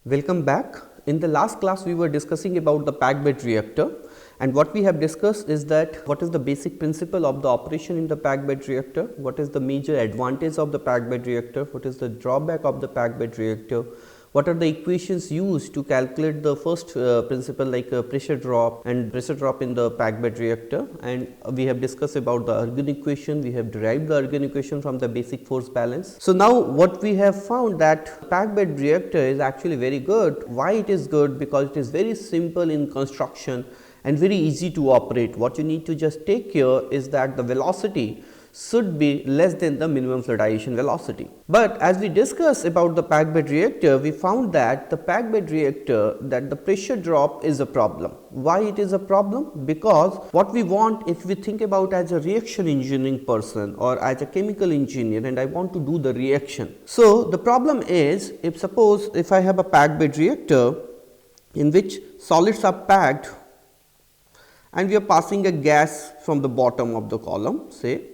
Welcome back. In the last class we were discussing about the packed bed reactor, and what we have discussed is that what is the basic principle of the operation in the packed bed reactor, what is the major advantage of the packed bed reactor, what is the drawback of the packed bed reactor, what are the equations used to calculate the first principle like pressure drop and pressure drop in the packed bed reactor, and we have discussed about the Ergun equation, we have derived the Ergun equation from the basic force balance. So now what we have found that packed bed reactor is actually very good. Why it is good? Because it is very simple in construction and very easy to operate. What you need to just take care is that the velocity should be less than the minimum fluidization velocity. But as we discussed about the packed bed reactor, we found that the packed bed reactor, that the pressure drop is a problem. Why it is a problem? Because what we want, if we think about as a reaction engineering person or as a chemical engineer and I want to do the reaction. So the problem is, if suppose if I have a packed bed reactor in which solids are packed and we are passing a gas from the bottom of the column, say,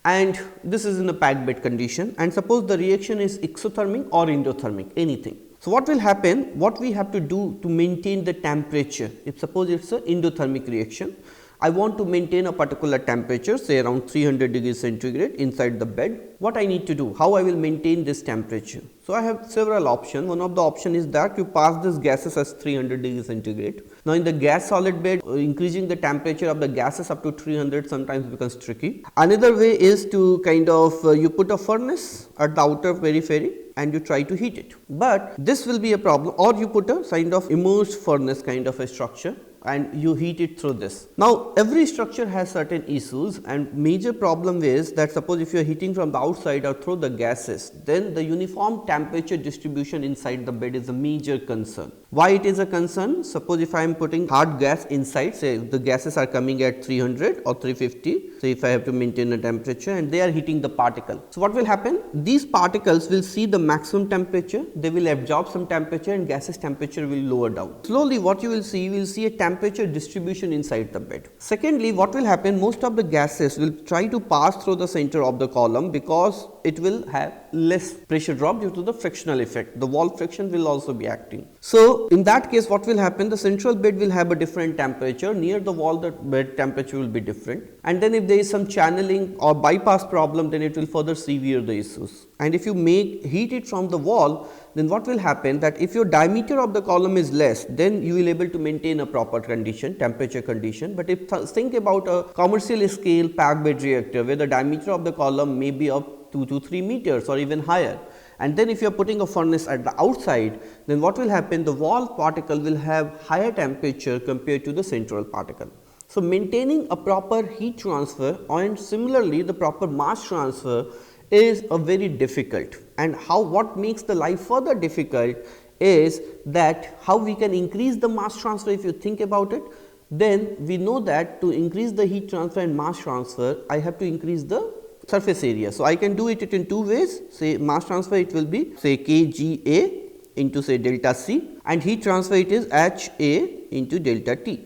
and this is in a packed bed condition, and suppose the reaction is exothermic or endothermic, anything. So what will happen? What we have to do to maintain the temperature? If suppose it's an endothermic reaction, I want to maintain a particular temperature, say around 300 degrees centigrade inside the bed. What I need to do? How I will maintain this temperature? So I have several options. One of the option is that you pass these gases as 300 degrees centigrade. Now in the gas solid bed, increasing the temperature of the gases up to 300 sometimes becomes tricky. Another way is to kind of you put a furnace at the outer periphery and you try to heat it. But this will be a problem, or you put a kind of immersed furnace kind of a structure and you heat it through this. Now every structure has certain issues, and major problem is that suppose if you are heating from the outside or through the gases, then the uniform temperature distribution inside the bed is a major concern. Why it is a concern? Suppose if I am putting hard gas inside, say the gases are coming at 300 or 350, say if I have to maintain a temperature and they are heating the particle. So what will happen? These particles will see the maximum temperature, they will absorb some temperature and gases temperature will lower down. Slowly what you will see a temperature distribution inside the bed. Secondly, what will happen? Most of the gases will try to pass through the center of the column because it will have less pressure drop due to the frictional effect. The wall friction will also be acting. So in that case, what will happen? The central bed will have a different temperature. Near the wall, the bed temperature will be different. And then if there is some channeling or bypass problem, then it will further severe the issues. And if you heat it from the wall, then what will happen? That if your diameter of the column is less, then you will able to maintain a proper condition, temperature condition. But if think about a commercial scale packed bed reactor where the diameter of the column may be up 2 to 3 meters or even higher, and then if you are putting a furnace at the outside, then what will happen? The wall particle will have higher temperature compared to the central particle. So maintaining a proper heat transfer and similarly the proper mass transfer is a very difficult. And what makes the life further difficult is that how we can increase the mass transfer. If you think about it, then we know that to increase the heat transfer and mass transfer, I have to increase the surface area. So I can do it in two ways. Say mass transfer, it will be say kGA into say delta C, and heat transfer it is HA into delta T.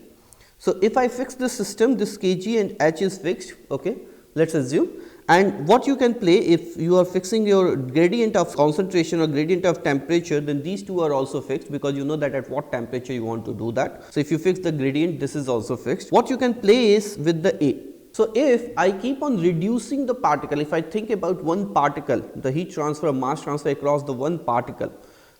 So if I fix the system, this kg and h is fixed, okay, let's assume. And what you can play, if you are fixing your gradient of concentration or gradient of temperature, then these two are also fixed because you know that at what temperature you want to do that. So if you fix the gradient, this is also fixed. What you can play is with the A. So if I keep on reducing the particle, if I think about one particle, the heat transfer, mass transfer across the one particle,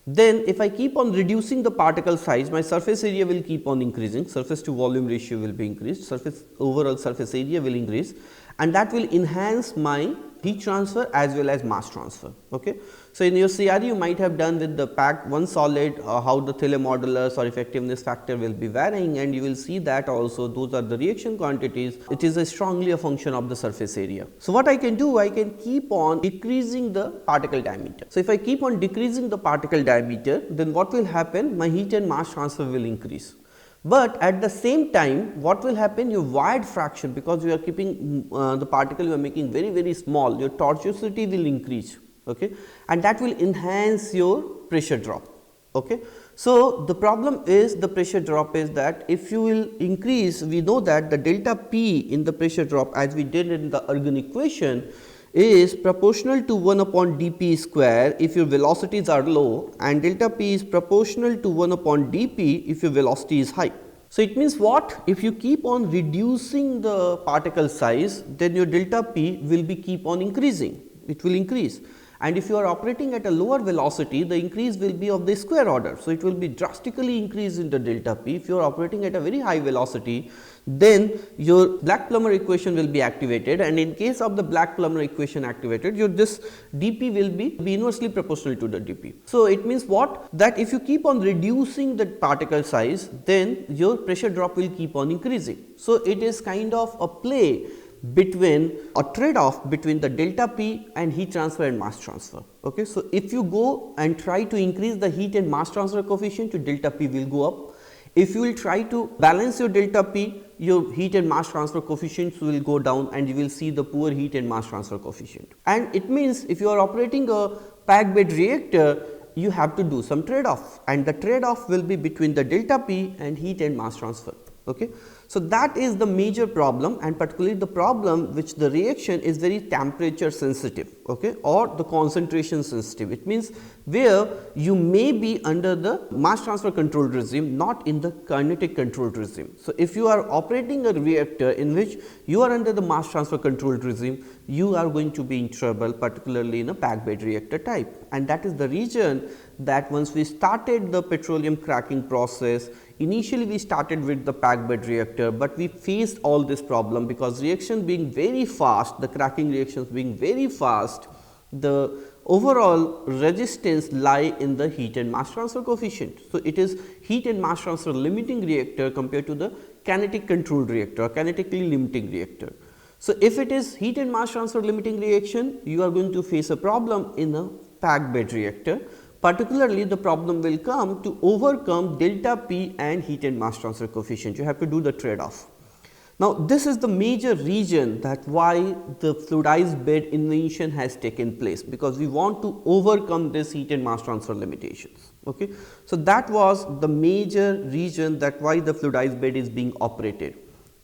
then if I keep on reducing the particle size, my surface area will keep on increasing, surface to volume ratio will be increased, overall surface area will increase, and that will enhance my heat transfer as well as mass transfer. Okay. So in your CRE you might have done with the packed one solid how the Thiele modulus or effectiveness factor will be varying, and you will see that also those are the reaction quantities. It is strongly a function of the surface area. So what I can do, I can keep on decreasing the particle diameter. So if I keep on decreasing the particle diameter, then what will happen? My heat and mass transfer will increase. But at the same time, what will happen? Your wide fraction, because you are keeping the particle you are making very, very small, your tortuosity will increase, okay, and that will enhance your pressure drop. Okay. So the problem is the pressure drop is that if you will increase, we know that the delta P in the pressure drop as we did in the Ergun equation is proportional to 1 upon dp square if your velocities are low, and delta p is proportional to 1 upon dp if your velocity is high. So, it means what? If you keep on reducing the particle size, then your delta p will be keep on increasing, it will increase. And if you are operating at a lower velocity, the increase will be of the square order. So, it will be drastically increase in the delta p. If you are operating at a very high velocity, then your Black-Plummer equation will be activated, and in case of the Black-Plummer equation activated, your this dp will be inversely proportional to the dp. So, it means what? That if you keep on reducing the particle size, then your pressure drop will keep on increasing. So, it is kind of a play between a trade off between the delta p and heat transfer and mass transfer. Okay. So, if you go and try to increase the heat and mass transfer coefficient, your delta p will go up. If you will try to balance your delta p, your heat and mass transfer coefficients will go down, and you will see the poor heat and mass transfer coefficient. And it means if you are operating a packed bed reactor, you have to do some trade off, and the trade off will be between the delta p and heat and mass transfer. Okay. So, that is the major problem, and particularly the problem which the reaction is very temperature sensitive, okay, or the concentration sensitive. It means where you may be under the mass transfer controlled regime, not in the kinetic controlled regime. So, if you are operating a reactor in which you are under the mass transfer controlled regime, you are going to be in trouble, particularly in a packed bed reactor type. And that is the reason that once we started the petroleum cracking process, initially we started with the packed bed reactor, but we faced all this problem because reaction being very fast, the cracking reactions being very fast, the overall resistance lie in the heat and mass transfer coefficient. So, it is heat and mass transfer limiting reactor compared to the kinetic controlled reactor or kinetically limiting reactor. So, if it is heat and mass transfer limiting reaction, you are going to face a problem in a packed bed reactor. Particularly, the problem will come to overcome delta p and heat and mass transfer coefficient. You have to do the trade off. Now, this is the major reason that why the fluidized bed invention has taken place, because we want to overcome this heat and mass transfer limitations. Okay. So, that was the major reason that why the fluidized bed is being operated.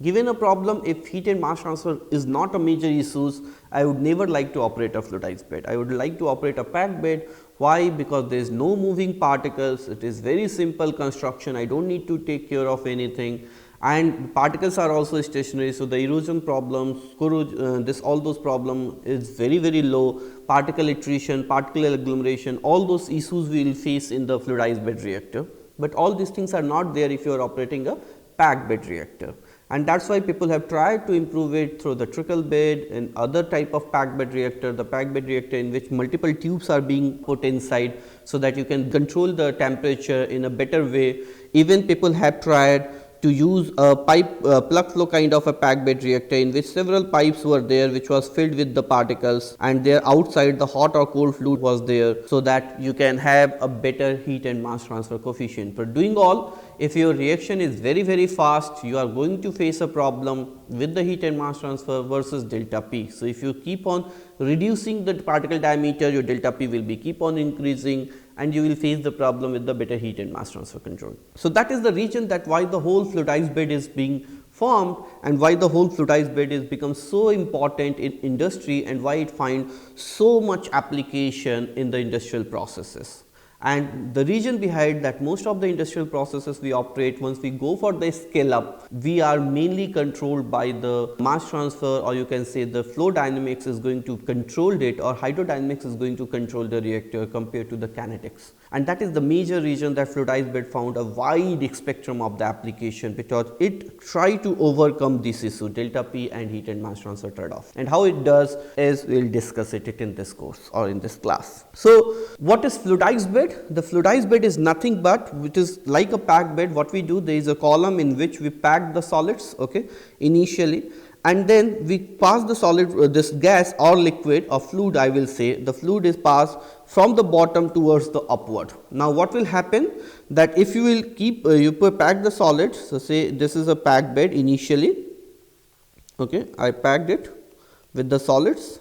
Given a problem, if heat and mass transfer is not a major issues, I would never like to operate a fluidized bed. I would like to operate a packed bed. Why? Because there is no moving particles, it is very simple construction, I do not need to take care of anything, and particles are also stationary. So, the erosion problems, all those problems is very low, particle attrition, particle agglomeration, all those issues we will face in the fluidized bed reactor, but all these things are not there if you are operating a packed bed reactor. And that is why people have tried to improve it through the trickle bed and other type of packed bed reactor, the packed bed reactor in which multiple tubes are being put inside, so that you can control the temperature in a better way. Even people have tried to use a pipe plug flow kind of a packed bed reactor in which several pipes were there which was filled with the particles, and there outside the hot or cold fluid was there, so that you can have a better heat and mass transfer coefficient. For doing all, if your reaction is very fast, you are going to face a problem with the heat and mass transfer versus delta p. So, if you keep on reducing the particle diameter, your delta p will be keep on increasing, and you will face the problem with the better heat and mass transfer control. So, that is the reason that why the whole fluidized bed is being formed, and why the whole fluidized bed is become so important in industry, and why it finds so much application in the industrial processes. And the reason behind that, most of the industrial processes we operate, once we go for the scale up, we are mainly controlled by the mass transfer, or you can say the flow dynamics is going to control it, or hydrodynamics is going to control the reactor compared to the kinetics. And that is the major reason that fluidized bed found a wide spectrum of the application, because it try to overcome this issue, delta p and heat and mass transfer trade off. And how it does is we will discuss it in this course or in this class. So, what is fluidized bed? The fluidized bed is nothing but, which is like a packed bed. What we do, there is a column in which we pack the solids, okay, initially, and then we pass the solid, this gas or liquid or fluid, I will say, the fluid is passed from the bottom towards the upward. Now, what will happen, that if you will keep pack the solids, so say this is a packed bed initially, okay, I packed it with the solids.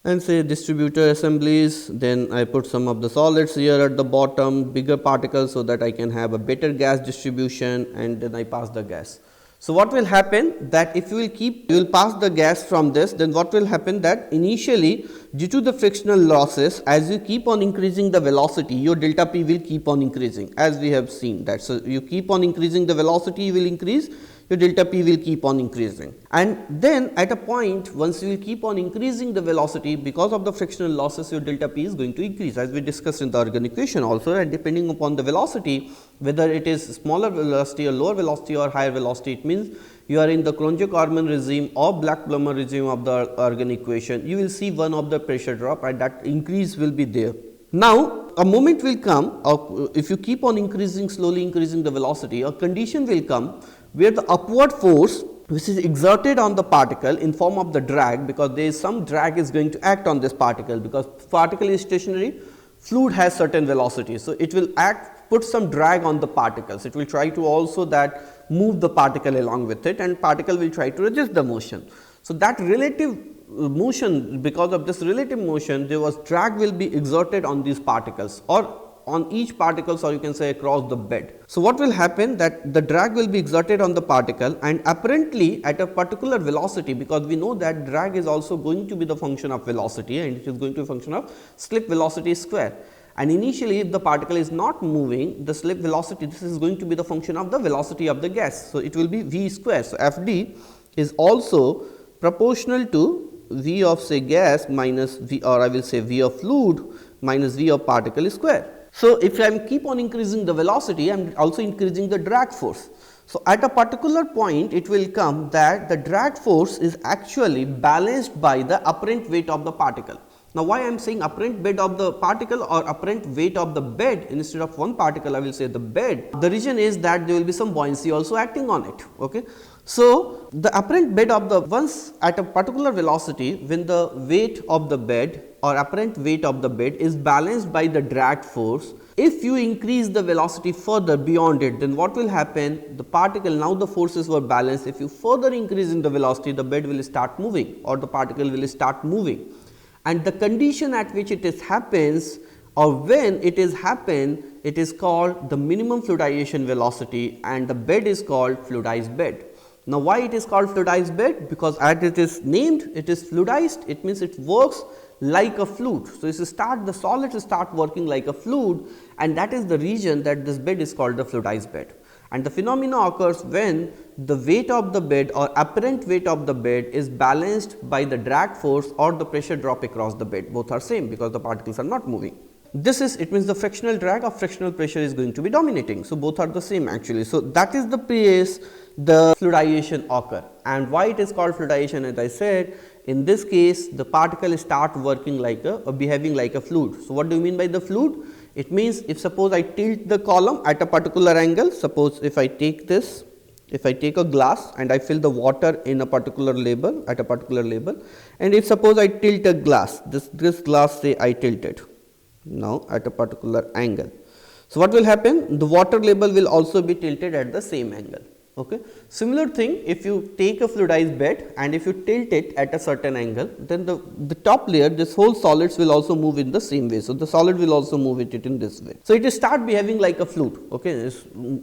And say distributor assemblies, then I put some of the solids here at the bottom, bigger particles, so that I can have a better gas distribution, and then I pass the gas. So what will happen that if you will pass the gas from this, then what will happen that initially due to the frictional losses, as you keep on increasing the velocity, your delta P will keep on increasing, as we have seen that. So you keep on increasing the velocity, you will increase, your delta P will keep on increasing. And then at a point, once you will keep on increasing the velocity, because of the frictional losses, your delta P is going to increase, as we discussed in the Argon equation also. And depending upon the velocity, whether it is smaller velocity or lower velocity or higher velocity, it means you are in the Cronje-Kármán regime or Black-Plummer regime of the Argon equation, you will see one of the pressure drop, and that increase will be there. Now, a moment will come, if you keep on increasing, slowly increasing the velocity, a condition will come where the upward force which is exerted on the particle in form of the drag, because there is some drag is going to act on this particle, because particle is stationary, fluid has certain velocity. So, it will put some drag on the particles, it will try to also that move the particle along with it, and particle will try to resist the motion. So, that relative motion, because of this relative motion, there was drag will be exerted on these particles or on each particles, or you can say across the bed. So, what will happen that the drag will be exerted on the particle, and apparently at a particular velocity, because we know that drag is also going to be the function of velocity, and it is going to be a function of slip velocity square. And initially, if the particle is not moving, the slip velocity, this is going to be the function of the velocity of the gas. So, it will be v square. So, F d is also proportional to v of say gas minus v, or I will say v of fluid minus v of particle square. So, if I am keep on increasing the velocity, I am also increasing the drag force. So, at a particular point, it will come that the drag force is actually balanced by the apparent weight of the particle. Now, why I am saying apparent weight of the particle or apparent weight of the bed instead of one particle, I will say the bed. The reason is that there will be some buoyancy also acting on it. Okay. So, the apparent bed of the once at a particular velocity, when the weight of the bed or apparent weight of the bed is balanced by the drag force, if you increase the velocity further beyond it, then what will happen? The particle, now the forces were balanced. If you further increase in the velocity, the bed will start moving or the particle will start moving. And the condition at which it is happens, or when it is happen, it is called the minimum fluidization velocity, and the bed is called fluidized bed. Now, why it is called fluidized bed? Because as it is named, it is fluidized, it means it works like a fluid. So, the solids start working like a fluid, and that is the reason that this bed is called the fluidized bed. And the phenomena occurs when the weight of the bed or apparent weight of the bed is balanced by the drag force or the pressure drop across the bed. Both are same because the particles are not moving. This is, it means the frictional drag or frictional pressure is going to be dominating. So, both are the same actually. So, that is the place the fluidization occur. And why it is called fluidization, as I said, in this case the particle start working like a or behaving like a fluid. So, what do you mean by the fluid? It means if suppose I tilt the column at a particular angle, suppose if I take this, if I take a glass and I fill the water in a particular label at a particular label, and if suppose I tilt a glass, this glass say I tilt it now at a particular angle. So, what will happen? The water label will also be tilted at the same angle. Okay. Similar thing, if you take a fluidized bed and if you tilt it at a certain angle, then the top layer, this whole solids will also move in the same way. So, the solid will also move it in this way. So, it is start behaving like a fluid. Okay.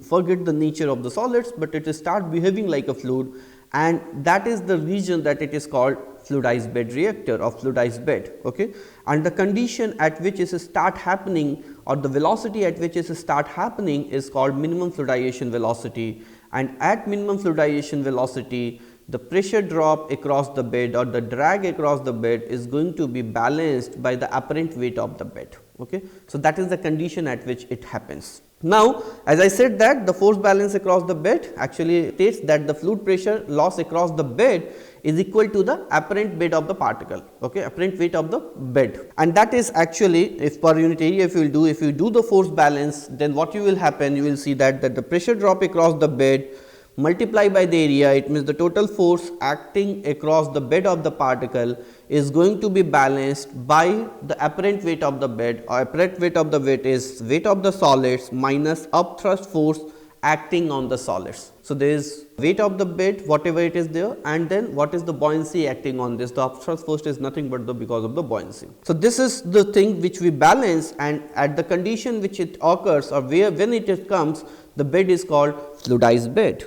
Forget the nature of the solids, but it is start behaving like a fluid, and that is the reason that it is called fluidized bed reactor or fluidized bed. Okay. And the condition at which it start happening, or the velocity at which it start happening, is called minimum fluidization velocity. And at minimum fluidization velocity, the pressure drop across the bed or the drag across the bed is going to be balanced by the apparent weight of the bed. Okay. So, that is the condition at which it happens. Now, as I said that the force balance across the bed actually states that the fluid pressure loss across the bed is equal to the apparent weight of the particle, okay, apparent weight of the bed. And that is actually, if per unit area if you do the force balance, then what you will happen, you will see that the pressure drop across the bed multiplied by the area, it means the total force acting across the bed of the particle is going to be balanced by the apparent weight of the bed, or apparent weight of the bed is weight of the solids minus upthrust force acting on the solids. So, there is weight of the bed whatever it is there, and then what is the buoyancy acting on this. The upthrust force is nothing but because of the buoyancy. So, this is the thing which we balance, and at the condition which it occurs or when it comes, the bed is called fluidized bed.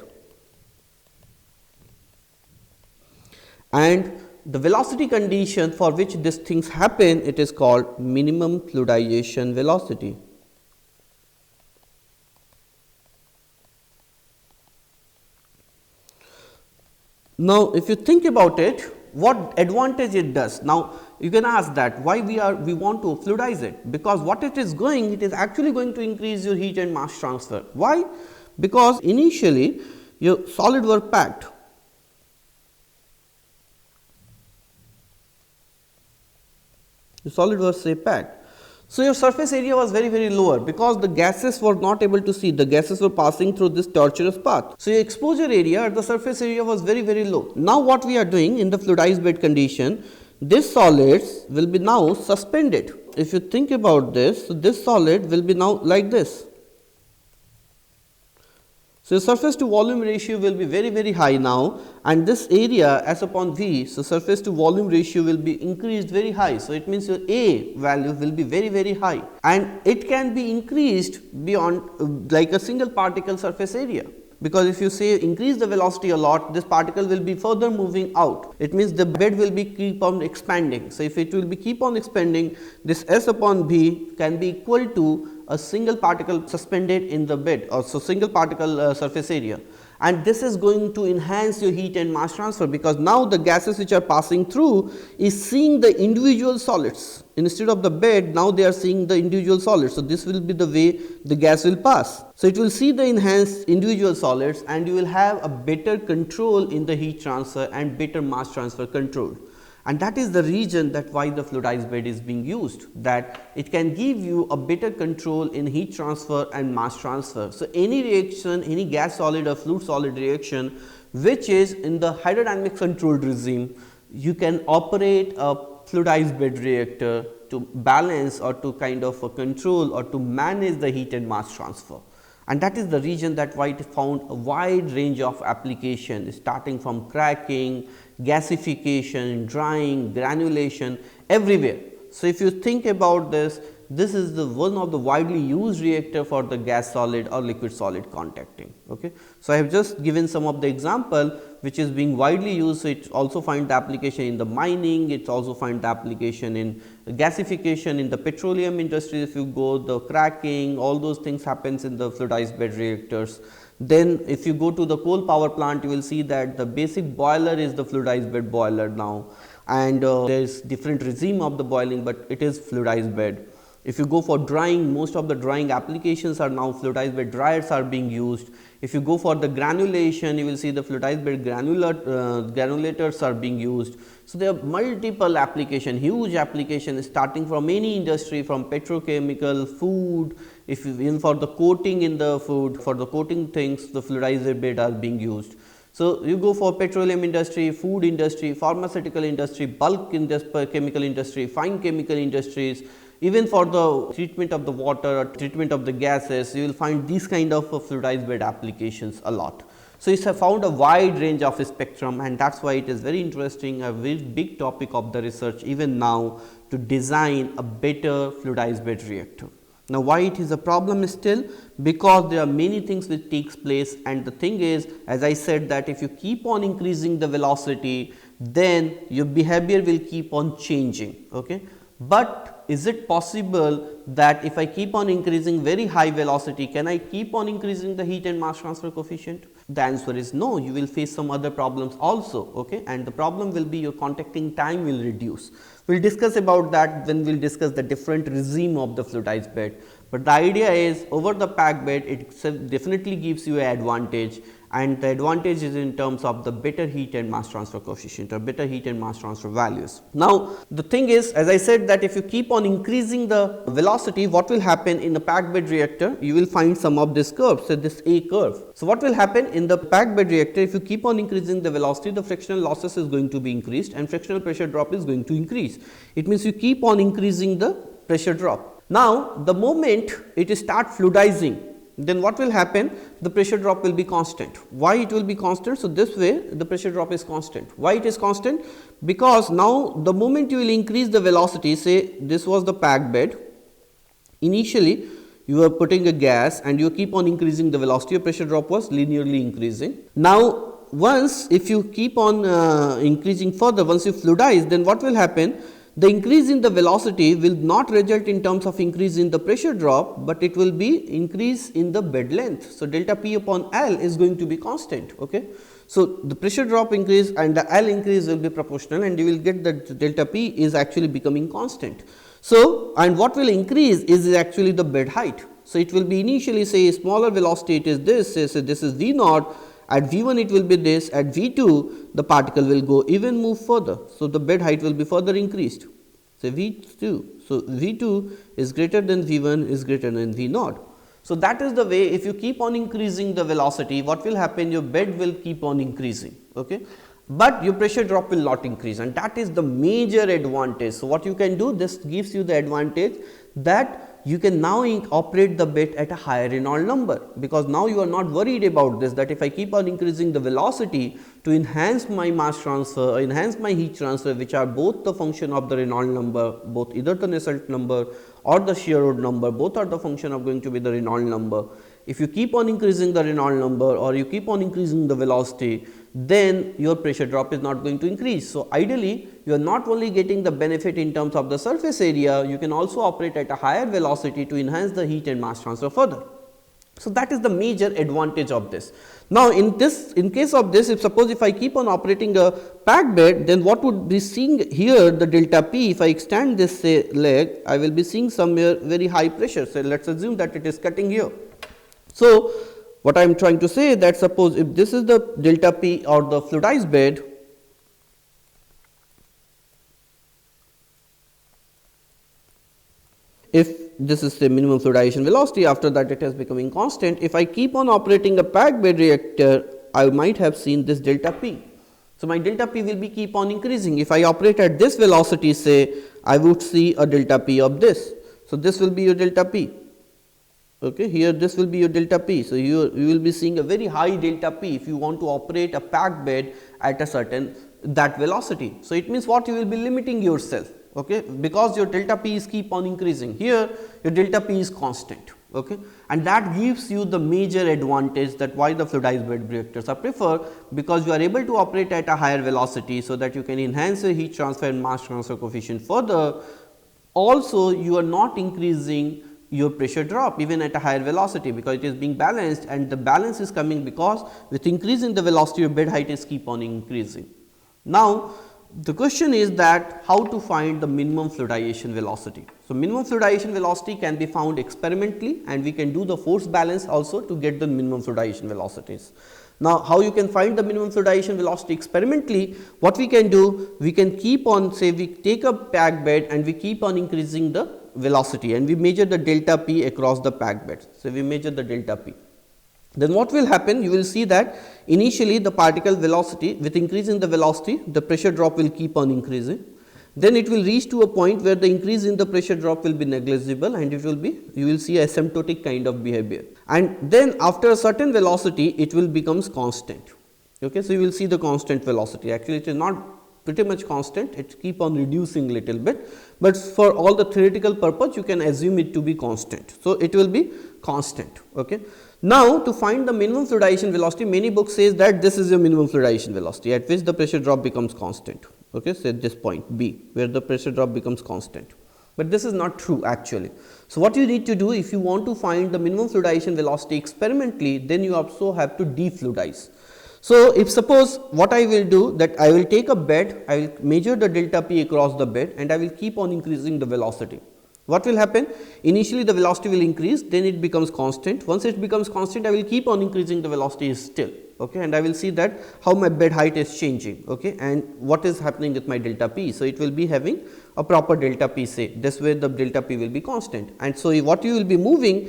and the velocity condition for which these things happen, it is called minimum fluidization velocity. Now, if you think about it, what advantage it does? Now, you can ask that why we want to fluidize it, because what it is going, it is actually going to increase your heat and mass transfer. Why? Because initially your solid were packed. The solid was say packed. So, your surface area was very lower because the gases were not able to see, the gases were passing through this tortuous path. So, your exposure area at the surface area was very low. Now, what we are doing in the fluidized bed condition, this solids will be now suspended. If you think about this, so this solid will be now like this. So, surface to volume ratio will be very high now, and this area as upon V, so surface to volume ratio will be increased very high. So, it means your A value will be very high, and it can be increased beyond like a single particle surface area. Because if you say increase the velocity a lot, this particle will be further moving out. It means the bed will be keep on expanding. So, if it will be keep on expanding, this S upon B can be equal to a single particle suspended in the bed, or so single particle surface area, and this is going to enhance your heat and mass transfer, because now the gases which are passing through is seeing the individual solids. Instead of the bed, now they are seeing the individual solids. So, this will be the way the gas will pass. So, it will see the enhanced individual solids, and you will have a better control in the heat transfer and better mass transfer control. And that is the reason that why the fluidized bed is being used, that it can give you a better control in heat transfer and mass transfer. So, any reaction, any gas solid or fluid solid reaction which is in the hydrodynamic controlled regime, you can operate a fluidized bed reactor to balance or to kind of control or to manage the heat and mass transfer. And that is the reason that why it found a wide range of application, starting from cracking, gasification, drying, granulation, everywhere. So, if you think about this, this is the one of the widely used reactor for the gas solid or liquid solid contacting. Okay. So, I have just given some of the example which is being widely used. So, it also find the application in the mining, it also find the application in gasification in the petroleum industry. If you go the cracking, all those things happens in the fluidized bed reactors. Then if you go to the coal power plant, you will see that the basic boiler is the fluidized bed boiler now, and there is different regime of the boiling, but it is fluidized bed. If you go for drying, most of the drying applications are now fluidized bed dryers are being used. If you go for the granulation, you will see the fluidized bed granulators are being used. So, there are multiple application, huge application starting from any industry, from petrochemical, food, if you, even for the coating in the food, for the coating things, the fluidized bed are being used. So, you go for petroleum industry, food industry, pharmaceutical industry, bulk chemical industry, fine chemical industries, even for the treatment of the water or treatment of the gases, you will find these kind of fluidized bed applications a lot. So, it has found a wide range of spectrum, and that is why it is very interesting, a very big topic of the research even now to design a better fluidized bed reactor. Now, why it is a problem still? Because there are many things which takes place, and the thing is, as I said, that if you keep on increasing the velocity, then your behavior will keep on changing. Okay? But is it possible that if I keep on increasing very high velocity, can I keep on increasing the heat and mass transfer coefficient? The answer is no, you will face some other problems also, okay? And the problem will be your contacting time will reduce. We will discuss about that when we will discuss the different regime of the fluidized bed. But the idea is over the packed bed, it definitely gives you an advantage, and the advantage is in terms of the better heat and mass transfer coefficient or better heat and mass transfer values. Now, the thing is, as I said, that if you keep on increasing the velocity, what will happen in the packed bed reactor? You will find some of this curve, so this A curve. So, what will happen in the packed bed reactor? If you keep on increasing the velocity, the frictional losses is going to be increased and frictional pressure drop is going to increase. It means you keep on increasing the pressure drop. Now, the moment it start fluidizing, then what will happen? The pressure drop will be constant. Why it will be constant? So, this way the pressure drop is constant. Why it is constant? Because now the moment you will increase the velocity, say this was the packed bed, initially you are putting a gas and you keep on increasing the velocity, your pressure drop was linearly increasing. Now, once if you keep on increasing further, once you fluidize, then what will happen? The increase in the velocity will not result in terms of increase in the pressure drop, but it will be increase in the bed length. So, delta P upon L is going to be constant. Okay. So, the pressure drop increase and the L increase will be proportional, and you will get that delta P is actually becoming constant. So, and what will increase is actually the bed height. So, it will be initially say smaller velocity, it is this, say this is V naught, at V1 it will be this, at V2 the particle will go even move further. So, the bed height will be further increased, say V2. So, V2 is greater than V1 is greater than V naught. So, that is the way if you keep on increasing the velocity, what will happen? Your bed will keep on increasing, okay, but your pressure drop will not increase, and that is the major advantage. So, what you can do, this gives you the advantage that you can now operate the bed at a higher Reynolds number, because now you are not worried about this, that if I keep on increasing the velocity to enhance my mass transfer, enhance my heat transfer, which are both the function of the Reynolds number, both either the Nusselt number or the Sherwood number, both are the function of going to be the Reynolds number. If you keep on increasing the Reynolds number or you keep on increasing the velocity, then your pressure drop is not going to increase. So, ideally you are not only getting the benefit in terms of the surface area, you can also operate at a higher velocity to enhance the heat and mass transfer further. So, that is the major advantage of this. Now, in case of this, if suppose if I keep on operating a packed bed, then what would be seeing here the delta P, if I extend this say leg, I will be seeing somewhere very high pressure. So, let us assume that it is cutting here. So, what I am trying to say that suppose if this is the delta P or the fluidized bed, if this is the minimum fluidization velocity, after that it is becoming constant. If I keep on operating a packed bed reactor, I might have seen this delta P. So, my delta P will be keep on increasing. If I operate at this velocity, say I would see a delta P of this. So, this will be your delta P. Okay, here this will be your delta P. So, you will be seeing a very high delta P if you want to operate a packed bed at a certain that velocity. So, it means what? You will be limiting yourself, okay, because your delta P is keep on increasing. Here your delta P is constant, okay, and that gives you the major advantage that why the fluidized bed reactors are preferred, because you are able to operate at a higher velocity, so that you can enhance the heat transfer and mass transfer coefficient further. Also, you are not increasing your pressure drop even at a higher velocity, because it is being balanced, and the balance is coming because with increase in the velocity your bed height is keep on increasing. Now, the question is that how to find the minimum fluidization velocity. So, minimum fluidization velocity can be found experimentally, and we can do the force balance also to get the minimum fluidization velocities. Now, how you can find the minimum fluidization velocity experimentally? What we can do, we can keep on, say we take a packed bed and we keep on increasing the velocity, and we measure the delta P across the packed bed. So, we measure the delta P. Then what will happen? You will see that initially the particle velocity, with increase in the velocity, the pressure drop will keep on increasing. Then it will reach to a point where the increase in the pressure drop will be negligible, and it will be, you will see asymptotic kind of behavior. And then after a certain velocity, it will becomes constant. Okay, so you will see the constant velocity. Actually, it is not pretty much constant, it keep on reducing little bit, but for all the theoretical purpose you can assume it to be constant. So, it will be constant. Okay. Now, to find the minimum fluidization velocity, many books says that this is your minimum fluidization velocity at which the pressure drop becomes constant. Okay. So, at this point B where the pressure drop becomes constant, but this is not true actually. So, what you need to do if you want to find the minimum fluidization velocity experimentally, then you also have to defluidize. So, if suppose what I will do that I will take a bed, I will measure the delta P across the bed, and I will keep on increasing the velocity. What will happen? Initially the velocity will increase, then it becomes constant. Once it becomes constant, I will keep on increasing the velocity still, okay, and I will see that how my bed height is changing, okay, and what is happening with my delta P. So, it will be having a proper delta P, say this way the delta P will be constant, and so what you will be moving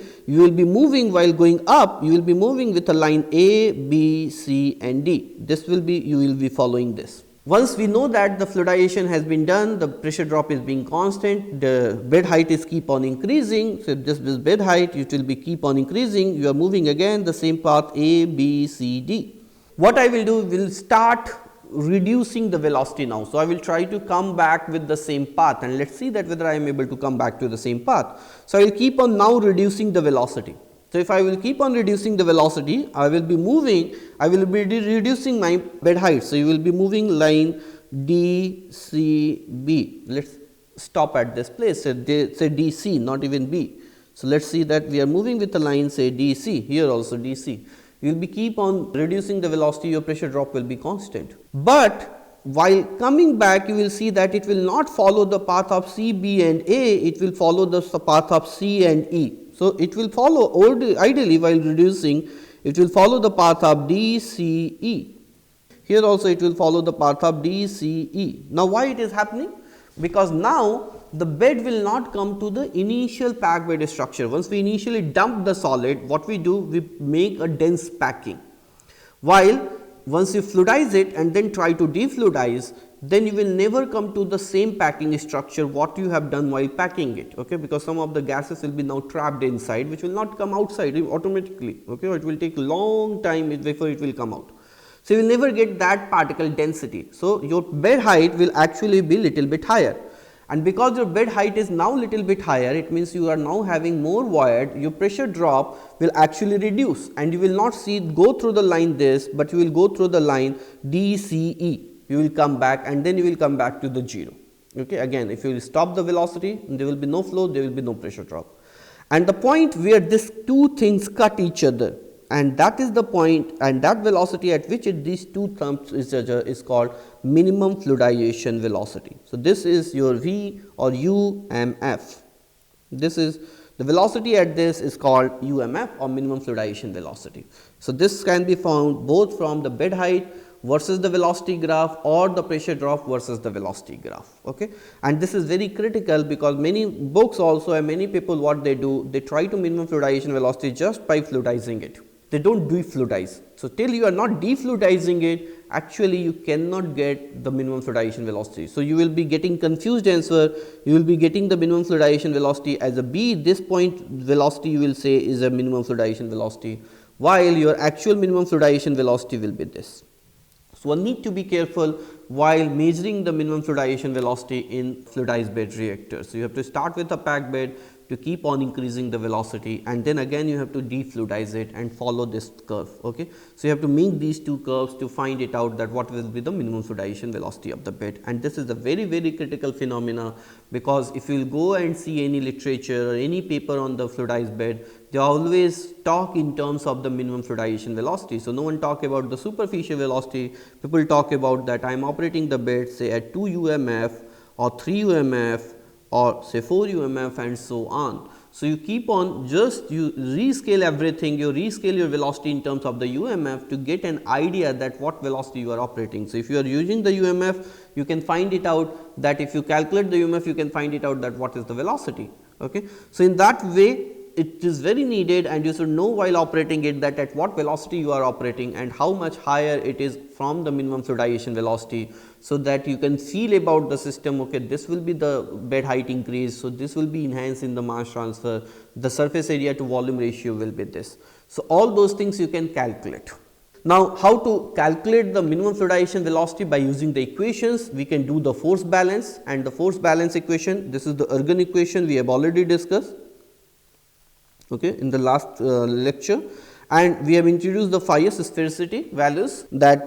while going up, you will be moving with a line A, B, C and D. This will be, you will be following this. Once we know that the fluidization has been done, the pressure drop is being constant, the bed height is keep on increasing. So, this bed height it will be keep on increasing, you are moving again the same path A, B, C, D. What I will do, will start reducing the velocity now. So, I will try to come back with the same path, and let us see that whether I am able to come back to the same path. So, I will keep on now reducing the velocity. So, if I will keep on reducing the velocity, I will be reducing my bed height. So, you will be moving line D, C, B. Let us stop at this place, say D, C, not even B. So, let us see that we are moving with a line, say D, C, here also D, C. You will be keep on reducing the velocity, your pressure drop will be constant. But while coming back, you will see that it will not follow the path of C, B and A, it will follow the path of C and E. So, it will follow ideally while reducing, it will follow the path of D, C, E. Here also it will follow the path of D, C, E. Now, why it is happening? Because now the bed will not come to the initial packed bed structure. Once we initially dump the solid, what we do? We make a dense packing. While once you fluidize it and then try to defluidize, then you will never come to the same packing structure what you have done while packing it, okay, because some of the gases will be now trapped inside, which will not come outside automatically, okay, or it will take long time before it will come out. So, you will never get that particle density. So, your bed height will actually be little bit higher, and because your bed height is now little bit higher, it means you are now having more void, your pressure drop will actually reduce, and you will not see go through the line this, but you will go through the line D, C, E. You will come back and then you will come back to the 0. Okay. Again, if you will stop the velocity, there will be no flow, there will be no pressure drop. And the point where these two things cut each other, and that is the point, and that velocity at which these two terms is called minimum fluidization velocity. So, this is your V or UMF. This is the velocity at this is called UMF or minimum fluidization velocity. So, this can be found both from the bed height versus the velocity graph or the pressure drop versus the velocity graph. Okay. And this is very critical because many books also and many people what they do, they try to minimum fluidization velocity just by fluidizing it. They do not defluidize. So, till you are not defluidizing it, actually you cannot get the minimum fluidization velocity. So, you will be getting confused answer, you will be getting the minimum fluidization velocity as a B, this point velocity you will say is a minimum fluidization velocity, while your actual minimum fluidization velocity will be this. So, one need to be careful while measuring the minimum fluidization velocity in fluidized bed reactor. So, you have to start with a packed bed to keep on increasing the velocity, and then again you have to defluidize it and follow this curve. Okay. So, you have to make these two curves to find it out that what will be the minimum fluidization velocity of the bed, and this is a very critical phenomena, because if you will go and see any literature or any paper on the fluidized bed, they always talk in terms of the minimum fluidization velocity. So, no one talk about the superficial velocity, people talk about that I am operating the bed say at 2 UMF or 3 UMF or say 4 UMF and so on. So, you keep on just you rescale everything, you rescale your velocity in terms of the UMF to get an idea that what velocity you are operating. So, if you are using the UMF, you can find it out that if you calculate the UMF, you can find it out that what is the velocity. Okay. So, in that way it is very needed, and you should know while operating it that at what velocity you are operating and how much higher it is from the minimum fluidization velocity, so that you can feel about the system. Okay, this will be the bed height increase. So, this will be enhanced in the mass transfer, the surface area to volume ratio will be this. So, all those things you can calculate. Now, how to calculate the minimum fluidization velocity? By using the equations, we can do the force balance, and the force balance equation, this is the Ergun equation we have already discussed. Okay, in the last lecture, and we have introduced the phi s sphericity values, that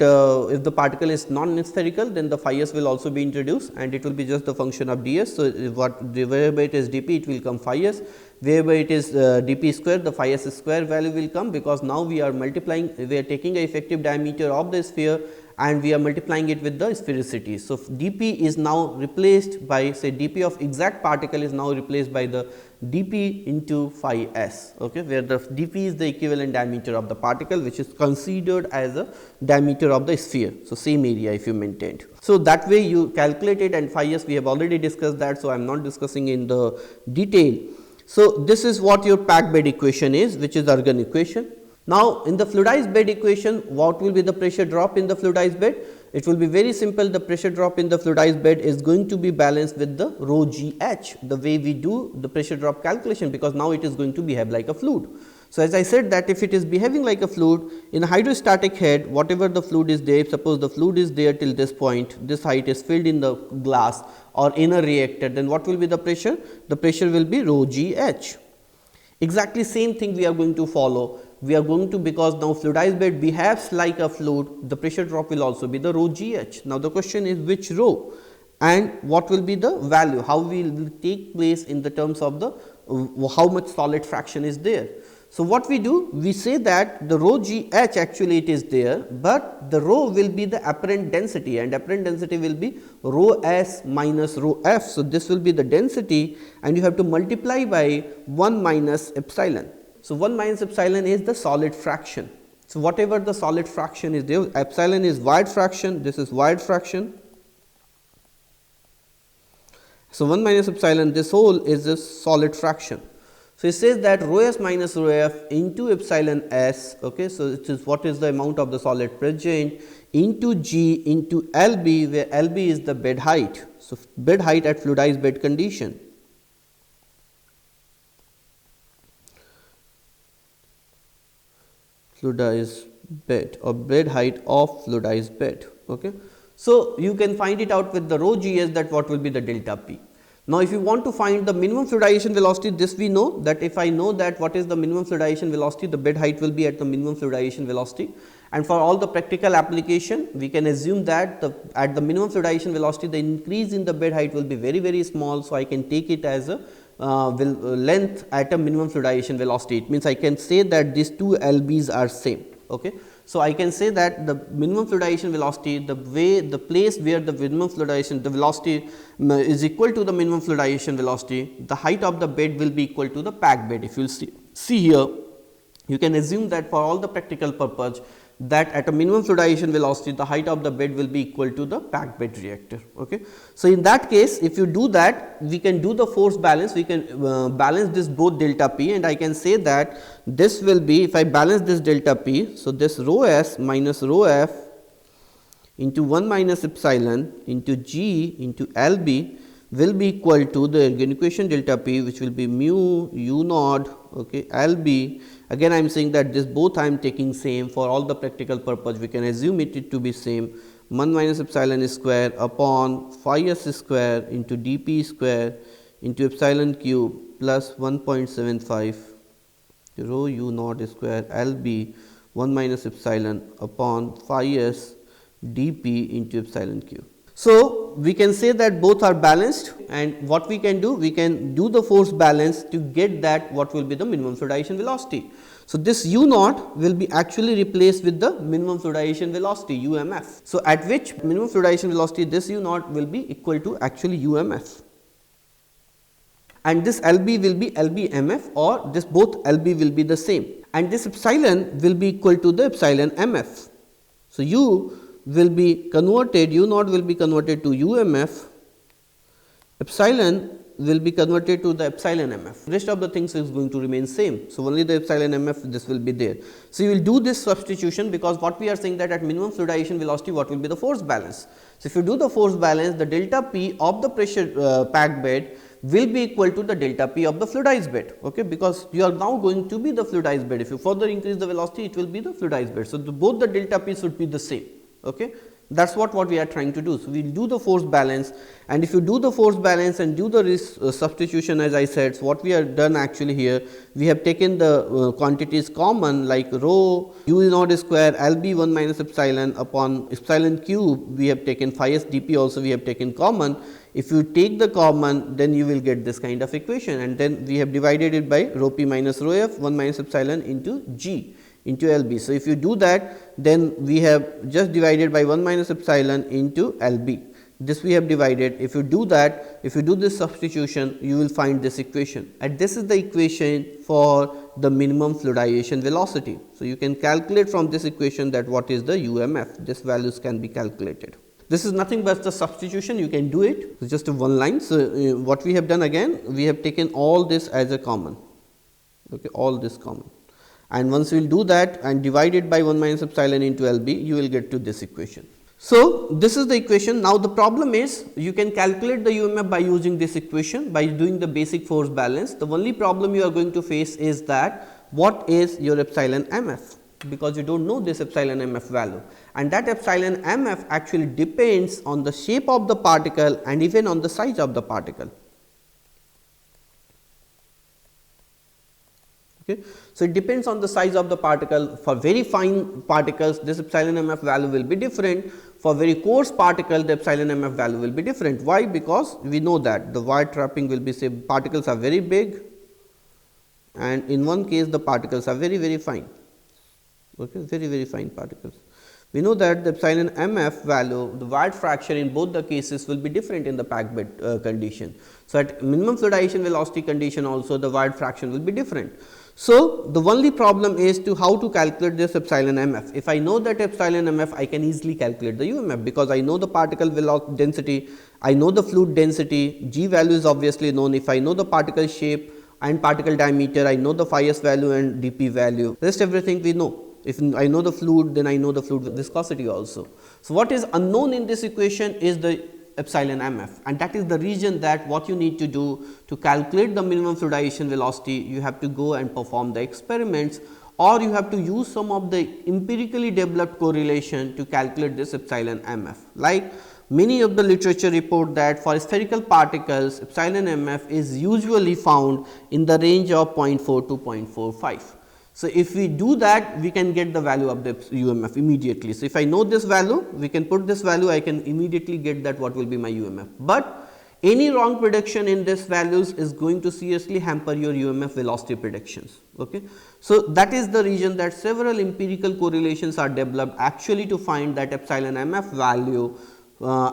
if the particle is non-spherical, then the phi s will also be introduced, and it will be just the function of ds. So, wherever it is dp, it will come phi s, wherever it is dp square, the phi s square value will come, because now we are multiplying, we are taking a effective diameter of the sphere and we are multiplying it with the sphericity. So, dp is now replaced by say dp of exact particle is now replaced by the dp into phi s, okay, where the dp is the equivalent diameter of the particle, which is considered as a diameter of the sphere. So, same area if you maintained. So, that way you calculate it, and phi s we have already discussed that. So, I am not discussing in the detail. So, this is what your packed bed equation is, which is Ergun equation. Now, in the fluidized bed equation, what will be the pressure drop in the fluidized bed? It will be very simple. The pressure drop in the fluidized bed is going to be balanced with the rho g h, the way we do the pressure drop calculation, because now it is going to behave like a fluid. So, as I said that if it is behaving like a fluid in a hydrostatic head, whatever the fluid is there, suppose the fluid is there till this point, this height is filled in the glass or in a reactor, then what will be the pressure? The pressure will be rho g h. Exactly same thing we are going to follow. We are going to, because now fluidized bed behaves like a fluid, the pressure drop will also be the rho GH. Now the question is which rho and what will be the value, how will take place in the terms of the how much solid fraction is there. So what we do, we say that the rho GH actually it is there, but the rho will be the apparent density, and apparent density will be rho S minus rho F. So this will be the density, and you have to multiply by 1 minus epsilon. So 1 minus epsilon is the solid fraction. So whatever the solid fraction is there, epsilon is wide fraction, this is wide fraction. So 1 minus epsilon, this whole is a solid fraction. So it says that rho S minus rho F into epsilon S, okay. So it is what is the amount of the solid present into G into LB, where LB is the bed height. So bed height at fluidized bed condition. Fluidized bed or bed height of fluidized bed, okay. So you can find it out with the rho GS, that what will be the delta P. Now, if you want to find the minimum fluidization velocity, this we know that if I know that what is the minimum fluidization velocity, the bed height will be at the minimum fluidization velocity, and for all the practical application we can assume that at the minimum fluidization velocity the increase in the bed height will be very small. So I can take it as a length at a minimum fluidization velocity. It means I can say that these two LBs are same, okay. So I can say that the minimum fluidization velocity, the place where the minimum fluidization, the velocity is equal to the minimum fluidization velocity, the height of the bed will be equal to the packed bed. If you see here, you can assume that for all the practical purpose, that at a minimum fluidization velocity, the height of the bed will be equal to the packed bed reactor, okay. So in that case, if you do that, we can do the force balance, we can balance this both delta P, and I can say that this will be, if I balance this delta P, so this rho S minus rho F into 1 minus epsilon into G into LB will be equal to the Ergun equation delta P, which will be mu u naught, okay, LB. Again I am saying that this both I am taking same for all the practical purpose, we can assume it to be same, 1 minus epsilon square upon phi s square into dp square into epsilon cube plus 1.75 rho u naught square LB 1 minus epsilon upon phi s dp into epsilon cube. So we can say that both are balanced, and what we can do, we can do the force balance to get that what will be the minimum fluidization velocity. So this u naught will be actually replaced with the minimum fluidization velocity UMF. So at which minimum fluidization velocity this u naught will be equal to actually UMF, and this LB will be LBMF, or this both LB will be the same, and this epsilon will be equal to the epsilon MF. So u will be converted, u naught will be converted to UMF, epsilon will be converted to the epsilon MF, rest of the things is going to remain same. So only the epsilon MF this will be there. So you will do this substitution, because what we are saying that at minimum fluidization velocity what will be the force balance. So if you do the force balance, the delta P of the pressure packed bed will be equal to the delta P of the fluidized bed, okay, because you are now going to be the fluidized bed. If you further increase the velocity, it will be the fluidized bed. So both the delta P should be the same, okay. That is what we are trying to do. So we will do the force balance, and if you do the force balance and do the substitution, as I said, so what we have done actually here, we have taken the quantities common, like rho u naught square LB 1 minus epsilon upon epsilon cube, we have taken phi s dp also we have taken common. If you take the common, then you will get this kind of equation, and then we have divided it by rho p minus rho f 1 minus epsilon into G into LB. So if you do that, then we have just divided by 1 minus epsilon into LB. This we have divided. If you do that, if you do this substitution, you will find this equation, and this is the equation for the minimum fluidization velocity. So you can calculate from this equation that what is the UMF. This values can be calculated. This is nothing but the substitution, you can do it. It's just a one line. So what we have done again, we have taken all this as a common, okay, all this common. And once you will do that and divide it by 1 minus epsilon into LB, you will get to this equation. So this is the equation. Now the problem is, you can calculate the UMF by using this equation, by doing the basic force balance. The only problem you are going to face is that what is your epsilon MF, because you do not know this epsilon MF value, and that epsilon MF actually depends on the shape of the particle and even on the size of the particle. Okay. So, it depends on the size of the particle. For very fine particles, this epsilon mf value will be different. For very coarse particle, the epsilon mf value will be different. Why? Because we know that the wire trapping will be, say, particles are very big, and in one case the particles are very fine, okay, very fine particles. We know that the epsilon mf value, the wire fraction in both the cases will be different in the packed bed condition. So, at minimum fluidization velocity condition also the wire fraction will be different. So, the only problem is to how to calculate this epsilon mf. If I know that epsilon mf, I can easily calculate the UMF, because I know the particle velocity density, I know the fluid density, G value is obviously known. If I know the particle shape and particle diameter, I know the phi s value and dp value, rest everything we know. If I know the fluid, then I know the fluid viscosity also. So, what is unknown in this equation is the epsilon mf, and that is the region that what you need to do to calculate the minimum fluidization velocity. You have to go and perform the experiments, or you have to use some of the empirically developed correlation to calculate this epsilon mf. Like many of the literature report that for spherical particles, epsilon mf is usually found in the range of 0.4 to 0.45. So, if we do that, we can get the value of the UMF immediately. So, if I know this value, we can put this value, I can immediately get that what will be my UMF. But any wrong prediction in this values is going to seriously hamper your UMF velocity predictions. Okay. So, that is the reason that several empirical correlations are developed actually to find that epsilon mf value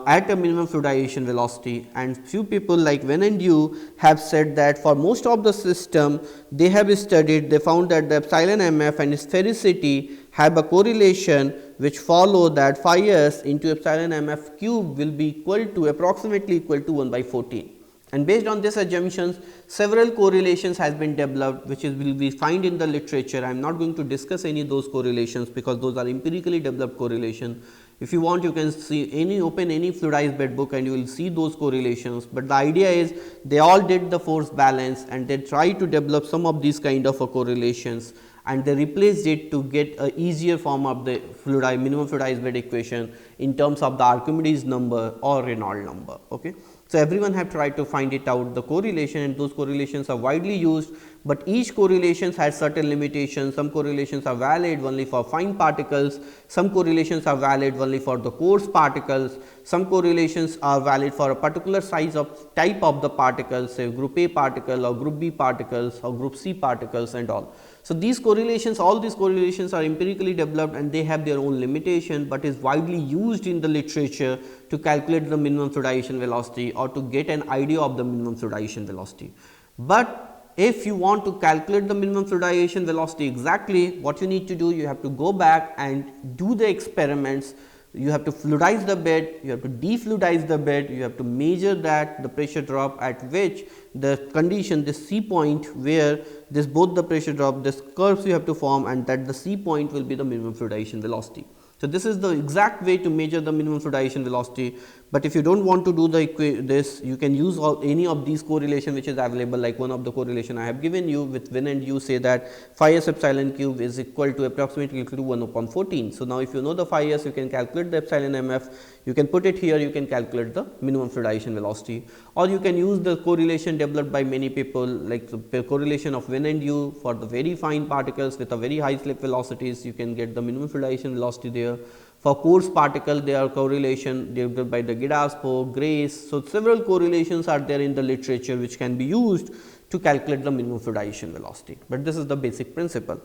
at a minimum fluidization velocity, and few people like Wen and Yu have said that for most of the system they have studied, they found that the epsilon mf and sphericity have a correlation which follow that phi s into epsilon mf cube will be equal to approximately equal to 1 by 14. And based on this assumptions, several correlations has been developed, which is will be find in the literature. I am not going to discuss any of those correlations, because those are empirically developed correlation. If you want, you can see open any fluidized bed book and you will see those correlations, but the idea is they all did the force balance and they try to develop some of these kind of correlations, and they replaced it to get a easier form of the minimum fluidized bed equation in terms of the Archimedes number or Reynolds number. Okay. So, everyone have tried to find it out the correlation, and those correlations are widely used, but each correlation has certain limitations. Some correlations are valid only for fine particles, some correlations are valid only for the coarse particles, some correlations are valid for a particular size of type of the particles, say group A particle or group B particles or group C particles and all. So, these correlations, all these correlations are empirically developed and they have their own limitation, but is widely used in the literature to calculate the minimum fluidization velocity or to get an idea of the minimum fluidization velocity. But if you want to calculate the minimum fluidization velocity exactly, what you need to do, you have to go back and do the experiments. You have to fluidize the bed, you have to defluidize the bed, you have to measure that the pressure drop at which the condition, this C point where this both the pressure drop, this curves you have to form, and that the C point will be the minimum fluidization velocity. So, this is the exact way to measure the minimum fluidization velocity, but if you do not want to do this, you can use any of these correlation which is available, like one of the correlation I have given you with Wen and Yu say that phi s epsilon cube is equal to approximately equal to 1 upon 14. So, now if you know the phi s, you can calculate the epsilon mf, you can put it here, you can calculate the minimum fluidization velocity, or you can use the correlation developed by many people like the correlation of Wen and Yu for the very fine particles with a very high slip velocities, you can get the minimum fluidization velocity there. For coarse particle, there are correlation developed by the Gedaspo, Grace. So, several correlations are there in the literature which can be used to calculate the minimum fluidization velocity, but this is the basic principle.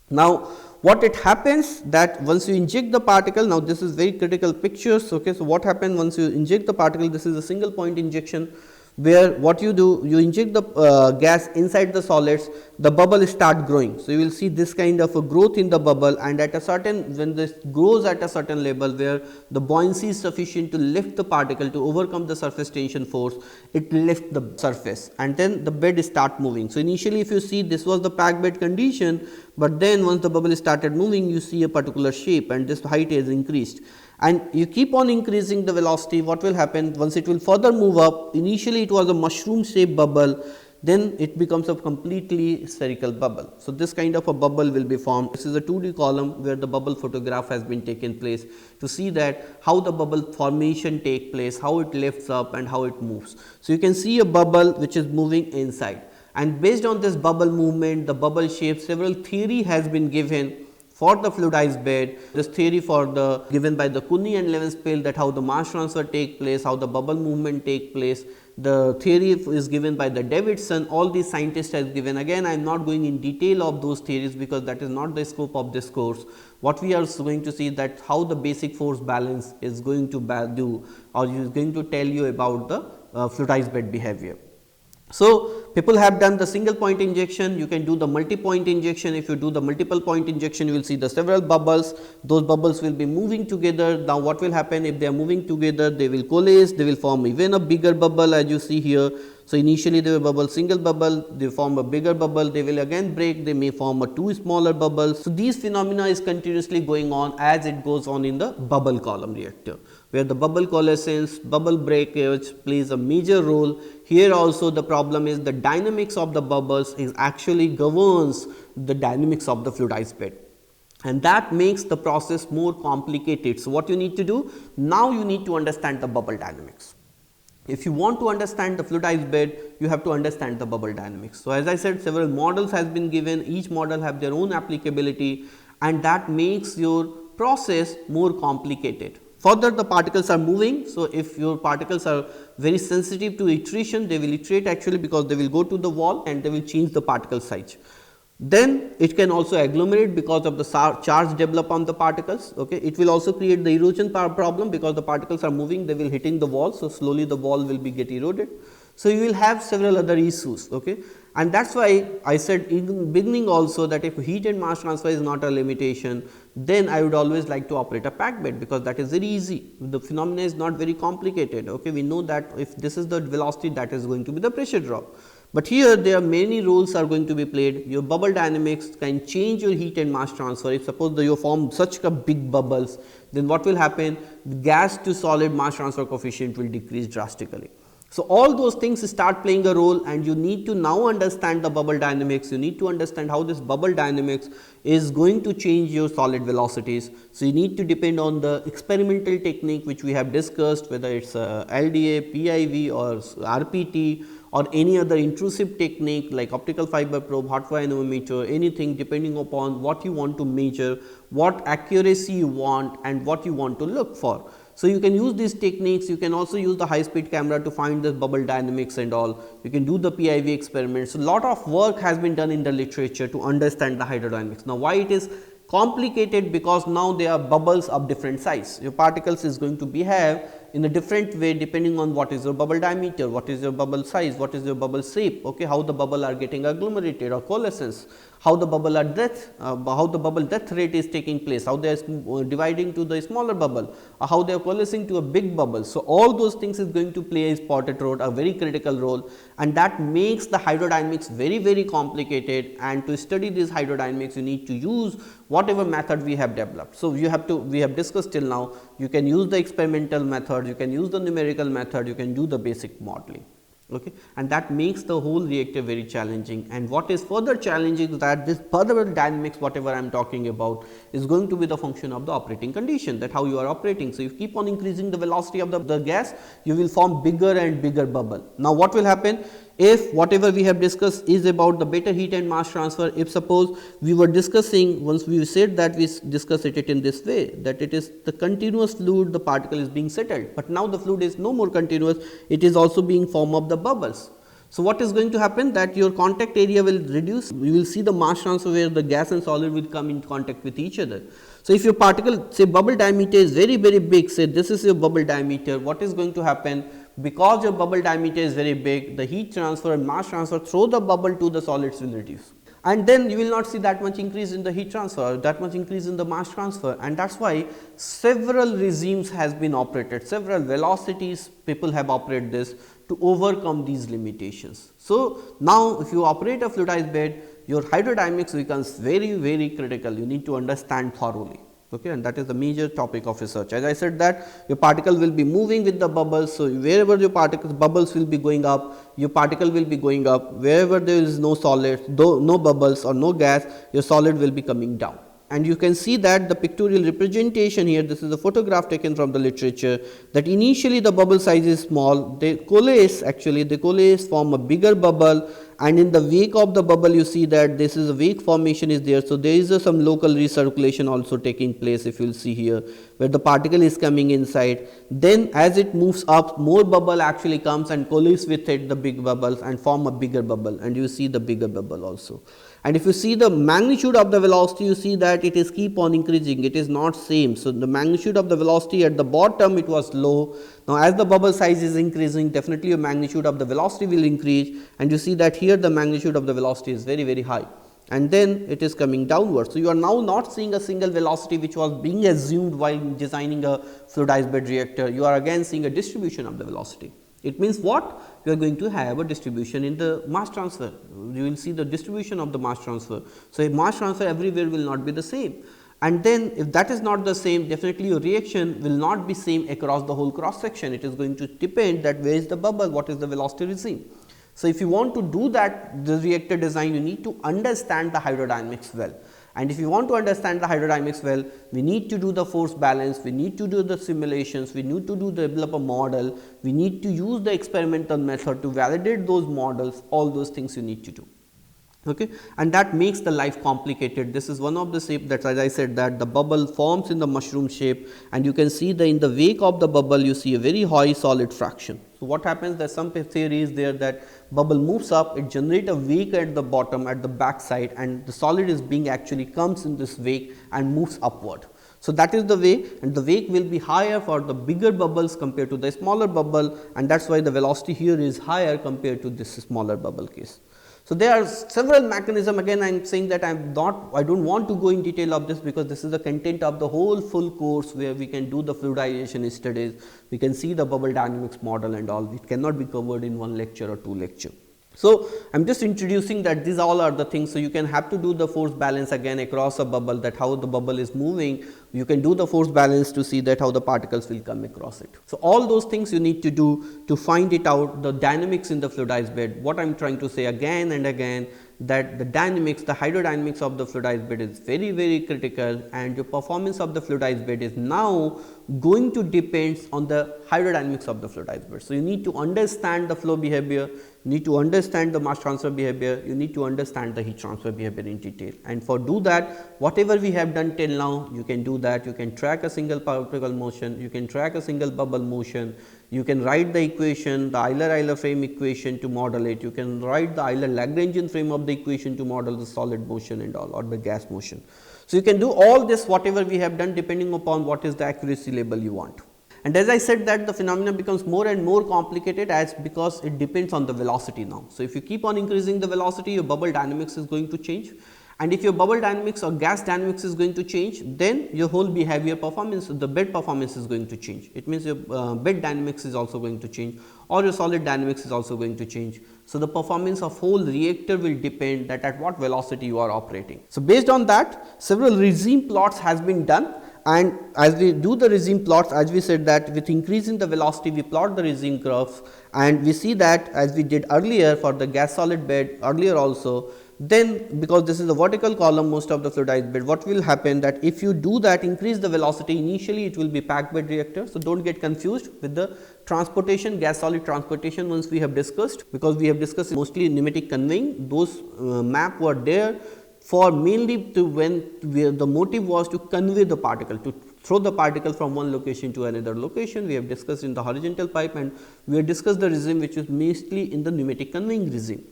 Now, what it happens that once you inject the particle, now this is very critical pictures. Okay, so, what happens once you inject the particle, this is a single point injection, where what you do, you inject the gas inside the solids, the bubble start growing. So, you will see this kind of a growth in the bubble, and at a certain, when this grows at a certain level where the buoyancy is sufficient to lift the particle to overcome the surface tension force, it lifts the surface and then the bed start moving. So, initially if you see, this was the packed bed condition, but then once the bubble started moving, you see a particular shape and this height is increased, and you keep on increasing the velocity. What will happen once it will further move up? Initially it was a mushroom shaped bubble, then it becomes a completely spherical bubble. So, this kind of a bubble will be formed. This is a 2D column where the bubble photograph has been taken place to see that how the bubble formation take place, how it lifts up and how it moves. So, you can see a bubble which is moving inside, and based on this bubble movement, the bubble shape, several theory has been given for the fluidized bed. This theory for the given by the Cooney and Levenspiel, that how the mass transfer take place, how the bubble movement take place. The theory is given by the Davidson. All these scientists have given. Again, I am not going in detail of those theories because that is not the scope of this course. What we are going to see that how the basic force balance is going to do, or is going to tell you about the fluidized bed behavior. So, people have done the single point injection, you can do the multi point injection. If you do the multiple point injection, you will see the several bubbles, those bubbles will be moving together. Now, what will happen if they are moving together? They will coalesce, they will form even a bigger bubble as you see here. So, initially they will bubble single bubble, they form a bigger bubble, they will again break, they may form a two smaller bubbles. So, these phenomena is continuously going on as it goes on in the bubble column reactor, where the bubble coalescence, bubble breakage plays a major role. Here also the problem is the dynamics of the bubbles is actually governs the dynamics of the fluidized bed, and that makes the process more complicated. So, what you need to do? Now, you need to understand the bubble dynamics. If you want to understand the fluidized bed, you have to understand the bubble dynamics. So, as I said, several models has been given, each model have their own applicability, and that makes your process more complicated. Further, the particles are moving. So, if your particles are very sensitive to iteration, they will iterate actually because they will go to the wall and they will change the particle size. Then it can also agglomerate because of the charge develop on the particles. Okay. It will also create the erosion problem because the particles are moving, they will hitting the wall. So, slowly the wall will be get eroded. So, you will have several other issues. Okay. And that is why I said in the beginning also that if heat and mass transfer is not a limitation, then I would always like to operate a packed bed, because that is very easy. The phenomena is not very complicated. Okay. We know that if this is the velocity, that is going to be the pressure drop. But here there are many roles are going to be played. Your bubble dynamics can change your heat and mass transfer. If suppose you form such a big bubbles, then what will happen? The gas to solid mass transfer coefficient will decrease drastically. So, all those things start playing a role, and you need to now understand the bubble dynamics. You need to understand how this bubble dynamics is going to change your solid velocities. So, you need to depend on the experimental technique which we have discussed, whether it is LDA, PIV or RPT or any other intrusive technique like optical fiber probe, hot wire anemometer, anything depending upon what you want to measure, what accuracy you want and what you want to look for. So, you can use these techniques, you can also use the high speed camera to find the bubble dynamics and all, you can do the PIV experiments. So, lot of work has been done in the literature to understand the hydrodynamics. Now, why it is complicated? Because now there are bubbles of different size. Your particles is going to behave in a different way depending on what is your bubble diameter, what is your bubble size, what is your bubble shape, okay, how the bubble are getting agglomerated or coalescence, how the bubble are death, how the bubble death rate is taking place, how they are dividing to the smaller bubble, how they are coalescing to a big bubble. So, all those things is going to play a spotted role, a very critical role, and that makes the hydrodynamics very complicated. And to study this hydrodynamics, you need to use whatever method we have developed. So, we have discussed till now, you can use the experimental method, you can use the numerical method, you can do the basic modeling. Okay. And that makes the whole reactor very challenging. And what is further challenging is that this bubble dynamics, whatever I am talking about, is going to be the function of the operating condition, that how you are operating. So, if you keep on increasing the velocity of the gas, you will form bigger and bigger bubble. Now, what will happen? If whatever we have discussed is about the better heat and mass transfer, if suppose we were discussing, once we said that we discuss it in this way, that it is the continuous fluid, the particle is being settled, but now the fluid is no more continuous, it is also being form of the bubbles. So, what is going to happen? That your contact area will reduce, you will see the mass transfer where the gas and solid will come in contact with each other. So, if your particle, say bubble diameter is very big, say this is your bubble diameter, what is going to happen? Because your bubble diameter is very big, the heat transfer and mass transfer through the bubble to the solids will reduce. And then you will not see that much increase in the heat transfer, that much increase in the mass transfer, and that is why several regimes has been operated, several velocities people have operated this to overcome these limitations. So, now if you operate a fluidized bed, your hydrodynamics becomes very critical, you need to understand thoroughly. Okay, and that is the major topic of research. As I said that your particle will be moving with the bubbles. So, wherever your bubbles will be going up, your particle will be going up. Wherever there is no solid, no bubbles or no gas, your solid will be coming down. And you can see that the pictorial representation here, this is a photograph taken from the literature, that initially the bubble size is small, they coalesce, form a bigger bubble, and in the wake of the bubble you see that this is a wake formation is there. So, there is some local recirculation also taking place, if you will see here, where the particle is coming inside. Then as it moves up, more bubble actually comes and collides with it, the big bubbles, and form a bigger bubble, and you see the bigger bubble also. And if you see the magnitude of the velocity, you see that it is keep on increasing, it is not same. So, the magnitude of the velocity at the bottom it was low. Now, as the bubble size is increasing, definitely the magnitude of the velocity will increase, and you see that here the magnitude of the velocity is very, very high, and then it is coming downwards. So, you are now not seeing a single velocity which was being assumed while designing a fluidized bed reactor. You are again seeing a distribution of the velocity. It means what? You are going to have a distribution in the mass transfer. You will see the distribution of the mass transfer. So, a mass transfer everywhere will not be the same. And then if that is not the same, definitely your reaction will not be same across the whole cross section. It is going to depend that where is the bubble, what is the velocity regime. So, if you want to do that, the reactor design, you need to understand the hydrodynamics well. And if you want to understand the hydrodynamics well, we need to do the force balance, we need to do the simulations, we need to develop a model, we need to use the experimental method to validate those models, all those things you need to do. Okay. And that makes the life complicated. This is one of the shape that, as I said, that the bubble forms in the mushroom shape, and you can see that in the wake of the bubble you see a very high solid fraction. So, what happens, that some theory is there that bubble moves up, it generates a wake at the bottom, at the back side, and the solid is being actually comes in this wake and moves upward. So, that is the way, and the wake will be higher for the bigger bubbles compared to the smaller bubble, and that is why the velocity here is higher compared to this smaller bubble case. So, there are several mechanisms. Again I am saying that I do not want to go in detail of this, because this is the content of the whole full course where we can do the fluidization studies, we can see the bubble dynamics model and all. It cannot be covered in one lecture or two lecture. So, I am just introducing that these all are the things. So, you can have to do the force balance again across a bubble, that how the bubble is moving, you can do the force balance to see that how the particles will come across it. So, all those things you need to do to find it out, the dynamics in the fluidized bed. What I am trying to say again and again, that the dynamics, the hydrodynamics of the fluidized bed is very, very critical, and your performance of the fluidized bed is now going to depend on the hydrodynamics of the fluidized bed. So, you need to understand the flow behavior, you need to understand the mass transfer behavior, you need to understand the heat transfer behavior in detail, and for do that, whatever we have done till now, you can do that. You can track a single particle motion, you can track a single bubble motion, you can write the equation, the Euler frame equation to model it, you can write the Euler Lagrangian frame of the equation to model the solid motion and all, or the gas motion. So, you can do all this whatever we have done depending upon what is the accuracy level you want. And as I said that the phenomena becomes more and more complicated because it depends on the velocity now. So, if you keep on increasing the velocity, your bubble dynamics is going to change, and if your bubble dynamics or gas dynamics is going to change, then your whole behavior performance, the bed performance is going to change. It means your bed dynamics is also going to change, or your solid dynamics is also going to change. So, the performance of whole reactor will depend that at what velocity you are operating. So, based on that, several regime plots has been done, and as we do the regime plots, as we said that with increasing the velocity we plot the regime curves, and we see that as we did earlier for the gas solid bed earlier also. Then because this is the vertical column most of the fluidized bed, what will happen that if you do that increase the velocity, initially it will be packed bed reactor. So, do not get confused with the transportation, gas solid transportation once we have discussed, because we have discussed mostly pneumatic conveying. Those map were there for mainly to where the motive was to convey the particle, to throw the particle from one location to another location. We have discussed in the horizontal pipe, and we have discussed the regime which is mostly in the pneumatic conveying regime.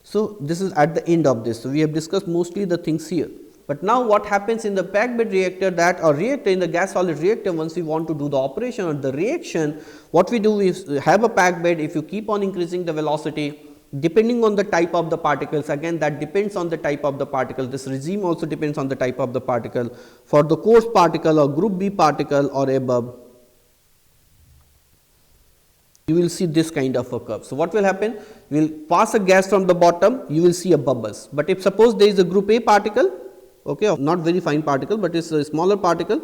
So, this is at the end of this. So, we have discussed mostly the things here. But now, what happens in the packed bed reactor, that or reactor in the gas solid reactor, once we want to do the operation or the reaction, what we do is have a packed bed. If you keep on increasing the velocity, depending on the type of the particles, again that depends on the type of the particle, this regime also depends on the type of the particle. For the coarse particle or group B particle or above, you will see this kind of a curve. So, what will happen? We will pass a gas from the bottom, you will see a bubbles, but if suppose there is a group A particle, okay, not very fine particle, but it is a smaller particle,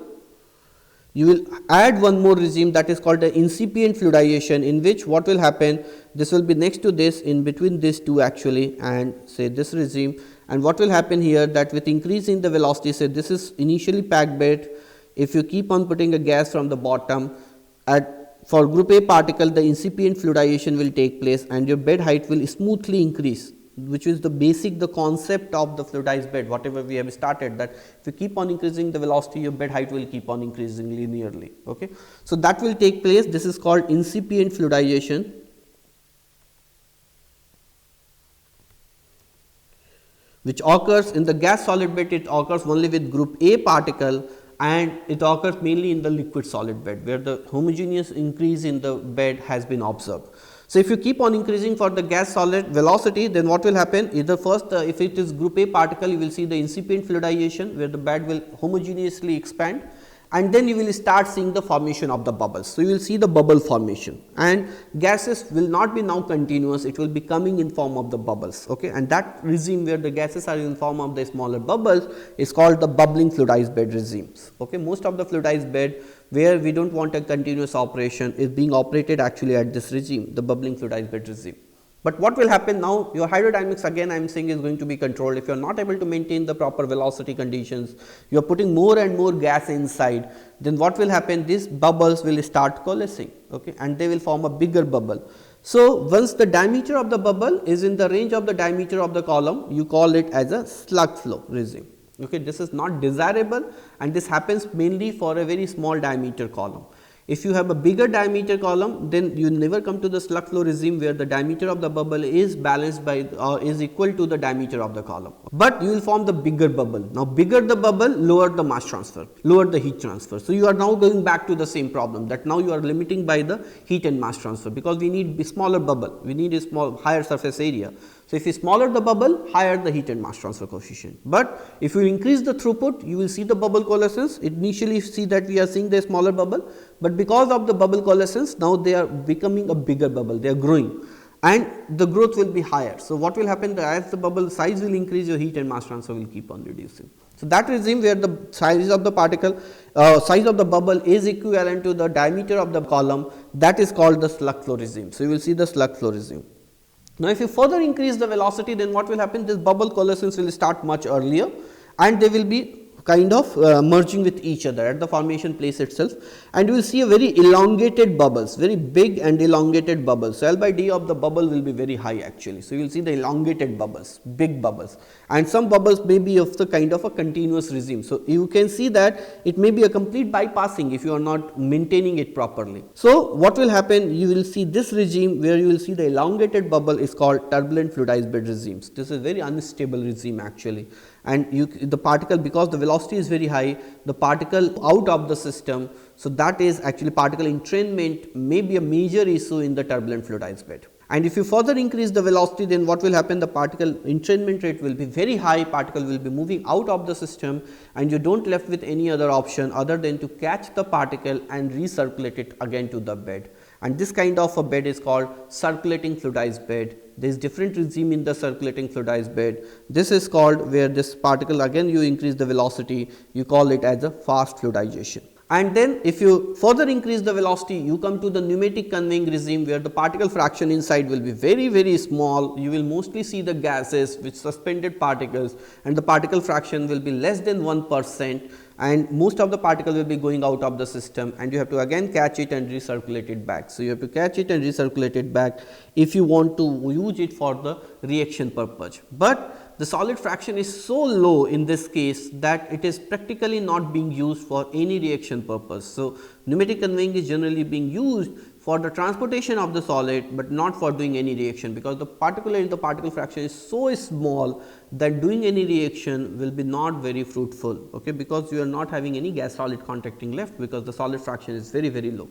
you will add one more regime, that is called the incipient fluidization, in which what will happen, this will be next to this, in between these two actually, and say this regime, and what will happen here, that with increase in the velocity, say this is initially packed bed, if you keep on putting a gas from the bottom, for group A particle the incipient fluidization will take place and your bed height will smoothly increase. which is the basic, the concept of the fluidized bed, whatever we have started, that if you keep on increasing the velocity, your bed height will keep on increasing linearly. Okay. So, that will take place. This is called incipient fluidization. Which occurs in the gas solid bed, it occurs only with group A particle, and it occurs mainly in the liquid solid bed, where the homogeneous increase in the bed has been observed. So, if you keep on increasing for the gas solid velocity, then what will happen? Either first, if it is group A particle, you will see the incipient fluidization, where the bed will homogeneously expand, and then you will start seeing the formation of the bubbles. So, you will see the bubble formation, and gases will not be now continuous, it will be coming in form of the bubbles. Okay. And that regime where the gases are in form of the smaller bubbles is called the bubbling fluidized bed regimes. Okay. Most of the fluidized bed where we do not want a continuous operation is being operated actually at this regime, the bubbling fluidized bed regime. But what will happen now? Your hydrodynamics, again I am saying, is going to be controlled. If you are not able to maintain the proper velocity conditions, you are putting more and more gas inside, then what will happen? These bubbles will start coalescing, okay, and they will form a bigger bubble. So, once the diameter of the bubble is in the range of the diameter of the column, you call it as a slug flow regime. Okay. This is not desirable, and this happens mainly for a very small diameter column. If you have a bigger diameter column, then you never come to the slug flow regime where the diameter of the bubble is balanced by or is equal to the diameter of the column, but you will form the bigger bubble. Now, bigger the bubble, lower the mass transfer, lower the heat transfer. So, you are now going back to the same problem, that now you are limiting by the heat and mass transfer, because we need a smaller bubble, we need a small higher surface area. So, if you smaller the bubble, higher the heat and mass transfer coefficient. But if you increase the throughput, you will see the bubble coalescence. Initially, see that we are seeing the smaller bubble, but because of the bubble coalescence, now they are becoming a bigger bubble, they are growing, and the growth will be higher. So, what will happen? As the bubble size will increase, your heat and mass transfer will keep on reducing. So, that regime where the size of the particle, size of the bubble is equivalent to the diameter of the column, that is called the slug flow regime. So, you will see the slug flow regime. Now, if you further increase the velocity, then what will happen? This bubble coalescence will start much earlier, and they will be kind of merging with each other at the formation place itself, and you will see a very elongated bubbles, very big and elongated bubbles. So, L by D of the bubble will be very high actually. So, you will see the elongated bubbles, big bubbles, and some bubbles may be of the kind of a continuous regime. So, you can see that it may be a complete bypassing if you are not maintaining it properly. So, what will happen? You will see this regime where you will see the elongated bubble is called turbulent fluidized bed regimes. This is very unstable regime actually, and the particle, because the velocity is very high, the particle out of the system. So, that is actually particle entrainment may be a major issue in the turbulent fluidized bed. And if you further increase the velocity, then what will happen? The particle entrainment rate will be very high, particle will be moving out of the system, and you do not left with any other option other than to catch the particle and recirculate it again to the bed. And this kind of a bed is called circulating fluidized bed. There is different regime in the circulating fluidized bed. This is called where this particle, again you increase the velocity, you call it as a fast fluidization. And then if you further increase the velocity, you come to the pneumatic conveying regime where the particle fraction inside will be very small. You will mostly see the gases with suspended particles, and the particle fraction will be less than 1%, and most of the particle will be going out of the system, and you have to again catch it and recirculate it back. So, you have to catch it and recirculate it back if you want to use it for the reaction purpose. But the solid fraction is so low in this case that it is practically not being used for any reaction purpose. So, pneumatic conveying is generally being used for the transportation of the solid, but not for doing any reaction, because the particle fraction is so small that doing any reaction will be not very fruitful, okay, because you are not having any gas solid contacting left, because the solid fraction is very low.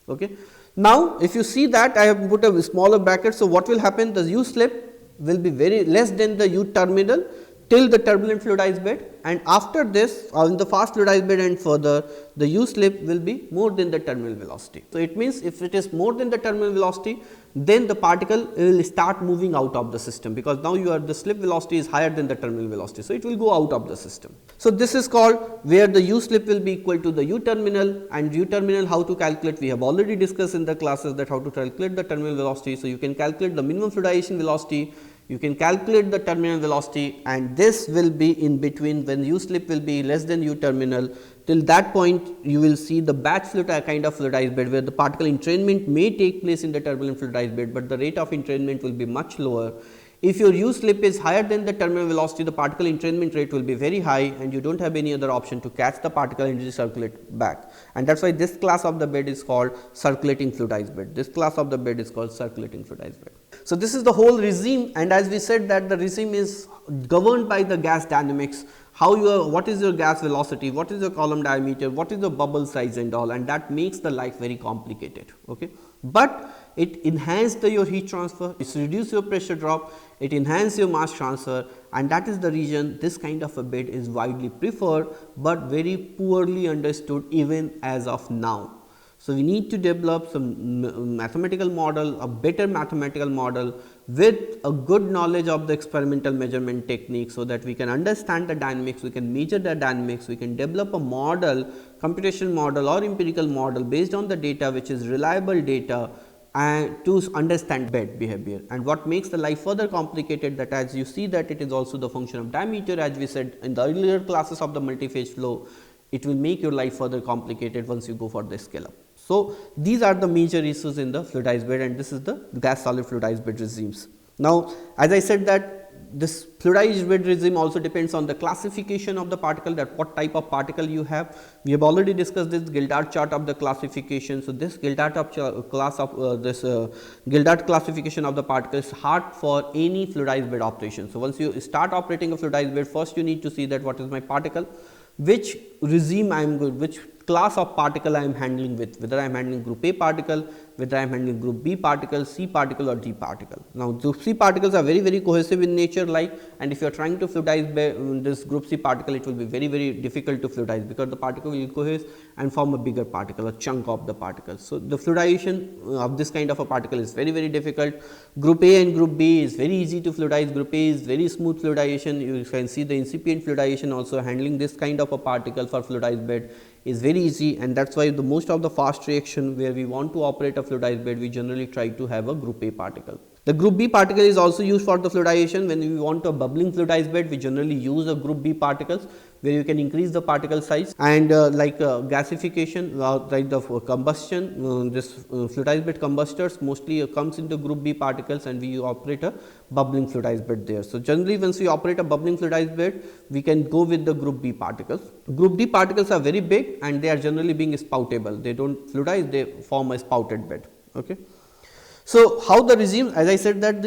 Okay. Now, if you see that I have put a smaller bracket, so what will happen? The U slip will be very less than the U terminal till the turbulent fluidized bed, and after this in the fast fluidized bed and further, the U slip will be more than the terminal velocity. So, it means if it is more than the terminal velocity, then the particle will start moving out of the system, because now the slip velocity is higher than the terminal velocity. So, it will go out of the system. So, this is called where the U slip will be equal to the U terminal, and U terminal how to calculate, we have already discussed in the classes that how to calculate the terminal velocity. So, you can calculate the minimum fluidization velocity, you can calculate the terminal velocity, and this will be in between when U slip will be less than U terminal. Till that point you will see the batch fluid kind of fluidized bed where the particle entrainment may take place in the turbulent fluidized bed, but the rate of entrainment will be much lower. If your u slip is higher than the terminal velocity, the particle entrainment rate will be very high and you do not have any other option to catch the particle and recirculate back. And that is why this class of the bed is called circulating fluidized bed. This class of the bed is called circulating fluidized bed. So, this is the whole regime, and as we said that the regime is governed by the gas dynamics, how what is your gas velocity, what is your column diameter, what is the bubble size and all, and that makes the life very complicated. Okay. But it enhances your heat transfer, it reduces your pressure drop, it enhances your mass transfer, and that is the reason this kind of a bed is widely preferred, but very poorly understood even as of now. So, we need to develop some mathematical model, a better mathematical model with a good knowledge of the experimental measurement technique, so that we can understand the dynamics, we can measure the dynamics, we can develop a model, computational model or empirical model based on the data which is reliable data, and to understand bed behavior. And what makes the life further complicated, that as you see that it is also the function of diameter, as we said in the earlier classes of the multi-phase flow, it will make your life further complicated once you go for the scale up. So, these are the major issues in the fluidized bed, and this is the gas solid fluidized bed regimes. Now, as I said that this fluidized bed regime also depends on the classification of the particle, that what type of particle you have. We have already discussed this Gildart chart of the classification. So, this Gildart Gildart classification of the particle is hard for any fluidized bed operation. So, once you start operating a fluidized bed, first you need to see that what is my particle, which regime I am good, which class of particle I am handling with, whether I am handling group A particle, whether I am handling group B particle, C particle or D particle. Now, group C particles are very cohesive in nature, and if you are trying to fluidize this group C particle, it will be very difficult to fluidize, because the particle will cohere and form a bigger particle, a chunk of the particle. So, the fluidization of this kind of a particle is very difficult. Group A and group B is very easy to fluidize. Group A is very smooth fluidization. You can see the incipient fluidization also. Handling this kind of a particle for fluidized bed is very easy, and that is why the most of the fast reaction where we want to operate a fluidized bed, we generally try to have a group A particle. The group B particle is also used for the fluidization. When we want a bubbling fluidized bed, we generally use a group B particles, where you can increase the particle size, and gasification, like the combustion, this fluidized bed combustors mostly comes into group B particles, and we operate a bubbling fluidized bed there. So, generally once we operate a bubbling fluidized bed, we can go with the group B particles. Group D particles are very big and they are generally being spoutable, they do not fluidize, they form a spouted bed. Okay. So, how the regime, as I said that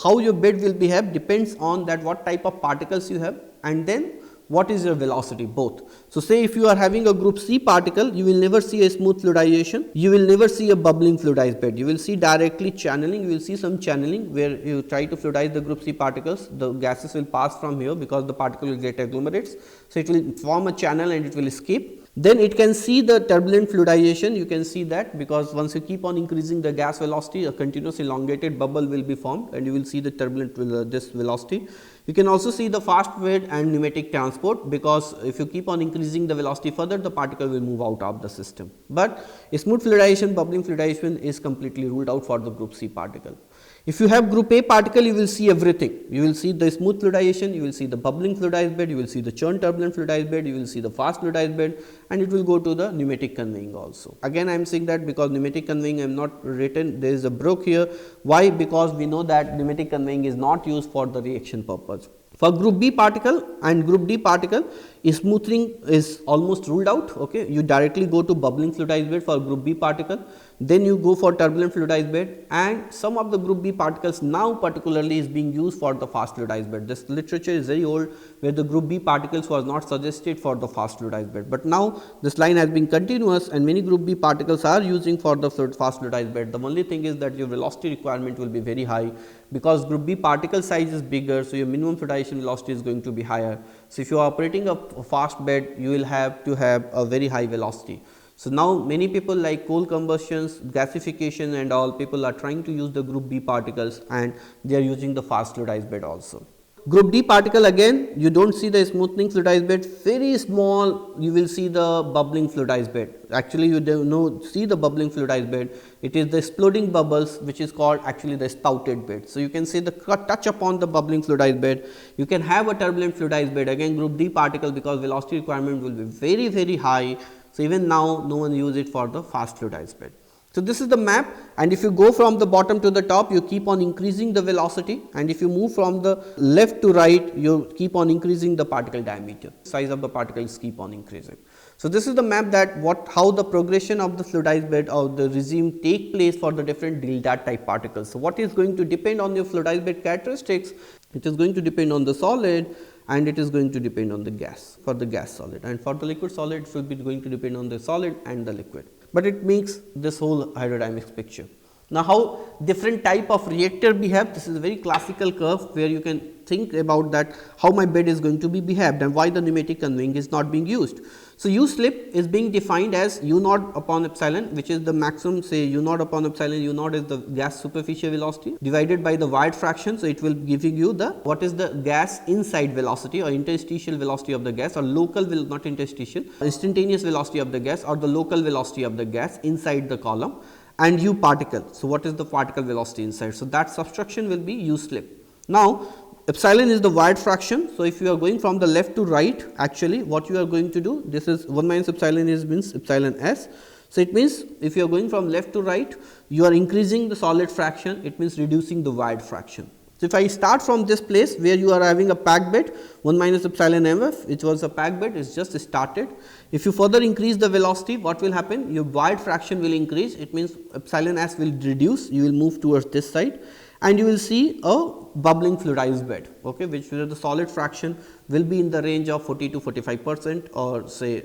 how your bed will behave depends on that what type of particles you have, and then what is your velocity, both. So, say if you are having a group C particle, you will never see a smooth fluidization, you will never see a bubbling fluidized bed, you will see directly channeling, you will see some channeling where you try to fluidize the group C particles, the gases will pass from here because the particle will get agglomerates. So, it will form a channel and it will escape. Then it can see the turbulent fluidization, you can see that, because once you keep on increasing the gas velocity, a continuous elongated bubble will be formed and you will see the turbulent this velocity. You can also see the fast bed and pneumatic transport, because if you keep on increasing the velocity further, the particle will move out of the system. But smooth fluidization, bubbling fluidization is completely ruled out for the group C particle. If you have group A particle, you will see everything. You will see the smooth fluidization, you will see the bubbling fluidized bed, you will see the churn turbulent fluidized bed, you will see the fast fluidized bed, and it will go to the pneumatic conveying also. Again, I am saying that because pneumatic conveying I am not written, there is a broke here. Why? Because we know that pneumatic conveying is not used for the reaction purpose. For group B particle and group D particle, smoothing is almost ruled out. Okay, you directly go to bubbling fluidized bed for group B particle, then you go for turbulent fluidized bed, and some of the group B particles now particularly is being used for the fast fluidized bed. This literature is very old, where the group B particles was not suggested for the fast fluidized bed, but now this line has been continuous and many group B particles are using for the fast fluidized bed. The only thing is that your velocity requirement will be very high, because group B particle size is bigger, so your minimum fluidization velocity is going to be higher. So, if you are operating a fast bed, you will have to have a very high velocity. So, now many people like coal combustions, gasification and all, people are trying to use the group B particles and they are using the fast fluidized bed also. Group D particle, again you do not see the smoothing fluidized bed, very small you will see the bubbling fluidized bed. Actually, you do not see the bubbling fluidized bed, it is the exploding bubbles which is called actually the spouted bed. So, you can see the touch upon the bubbling fluidized bed, you can have a turbulent fluidized bed, again group D particle, because velocity requirement will be very high. So, even now no one use it for the fast fluidized bed. So, this is the map, and if you go from the bottom to the top, you keep on increasing the velocity, and if you move from the left to right, you keep on increasing the particle diameter, size of the particles keep on increasing. So, this is the map that how the progression of the fluidized bed or the regime take place for the different delta type particles. So, what is going to depend on your fluidized bed characteristics? It is going to depend on the solid, and it is going to depend on the gas, for the gas solid, and for the liquid solid it will be going to depend on the solid and the liquid. But it makes this whole hydrodynamics picture. Now, how different type of reactor behave? This is a very classical curve where you can think about that how my bed is going to be behaved and why the pneumatic conveying is not being used. So, U slip is being defined as U naught upon epsilon, which is the maximum, say U naught upon epsilon, U naught is the gas superficial velocity divided by the wide fraction. So, it will giving you the what is the gas inside velocity or interstitial velocity of the gas, or local not interstitial, instantaneous velocity of the gas or the local velocity of the gas inside the column, and U particle. So, what is the particle velocity inside? So, that subtraction will be U slip. Now, epsilon is the wide fraction. So, if you are going from the left to right, actually what you are going to do, this is 1 minus epsilon is means epsilon s. So, it means if you are going from left to right, you are increasing the solid fraction, it means reducing the wide fraction. So, if I start from this place where you are having a packed bed 1 minus epsilon mf, which was a packed bed, is just started. If you further increase the velocity, what will happen? Your wide fraction will increase, it means epsilon s will reduce, you will move towards this side, and you will see a bubbling fluidized bed, okay, which where the solid fraction will be in the range of 40 to 45% or say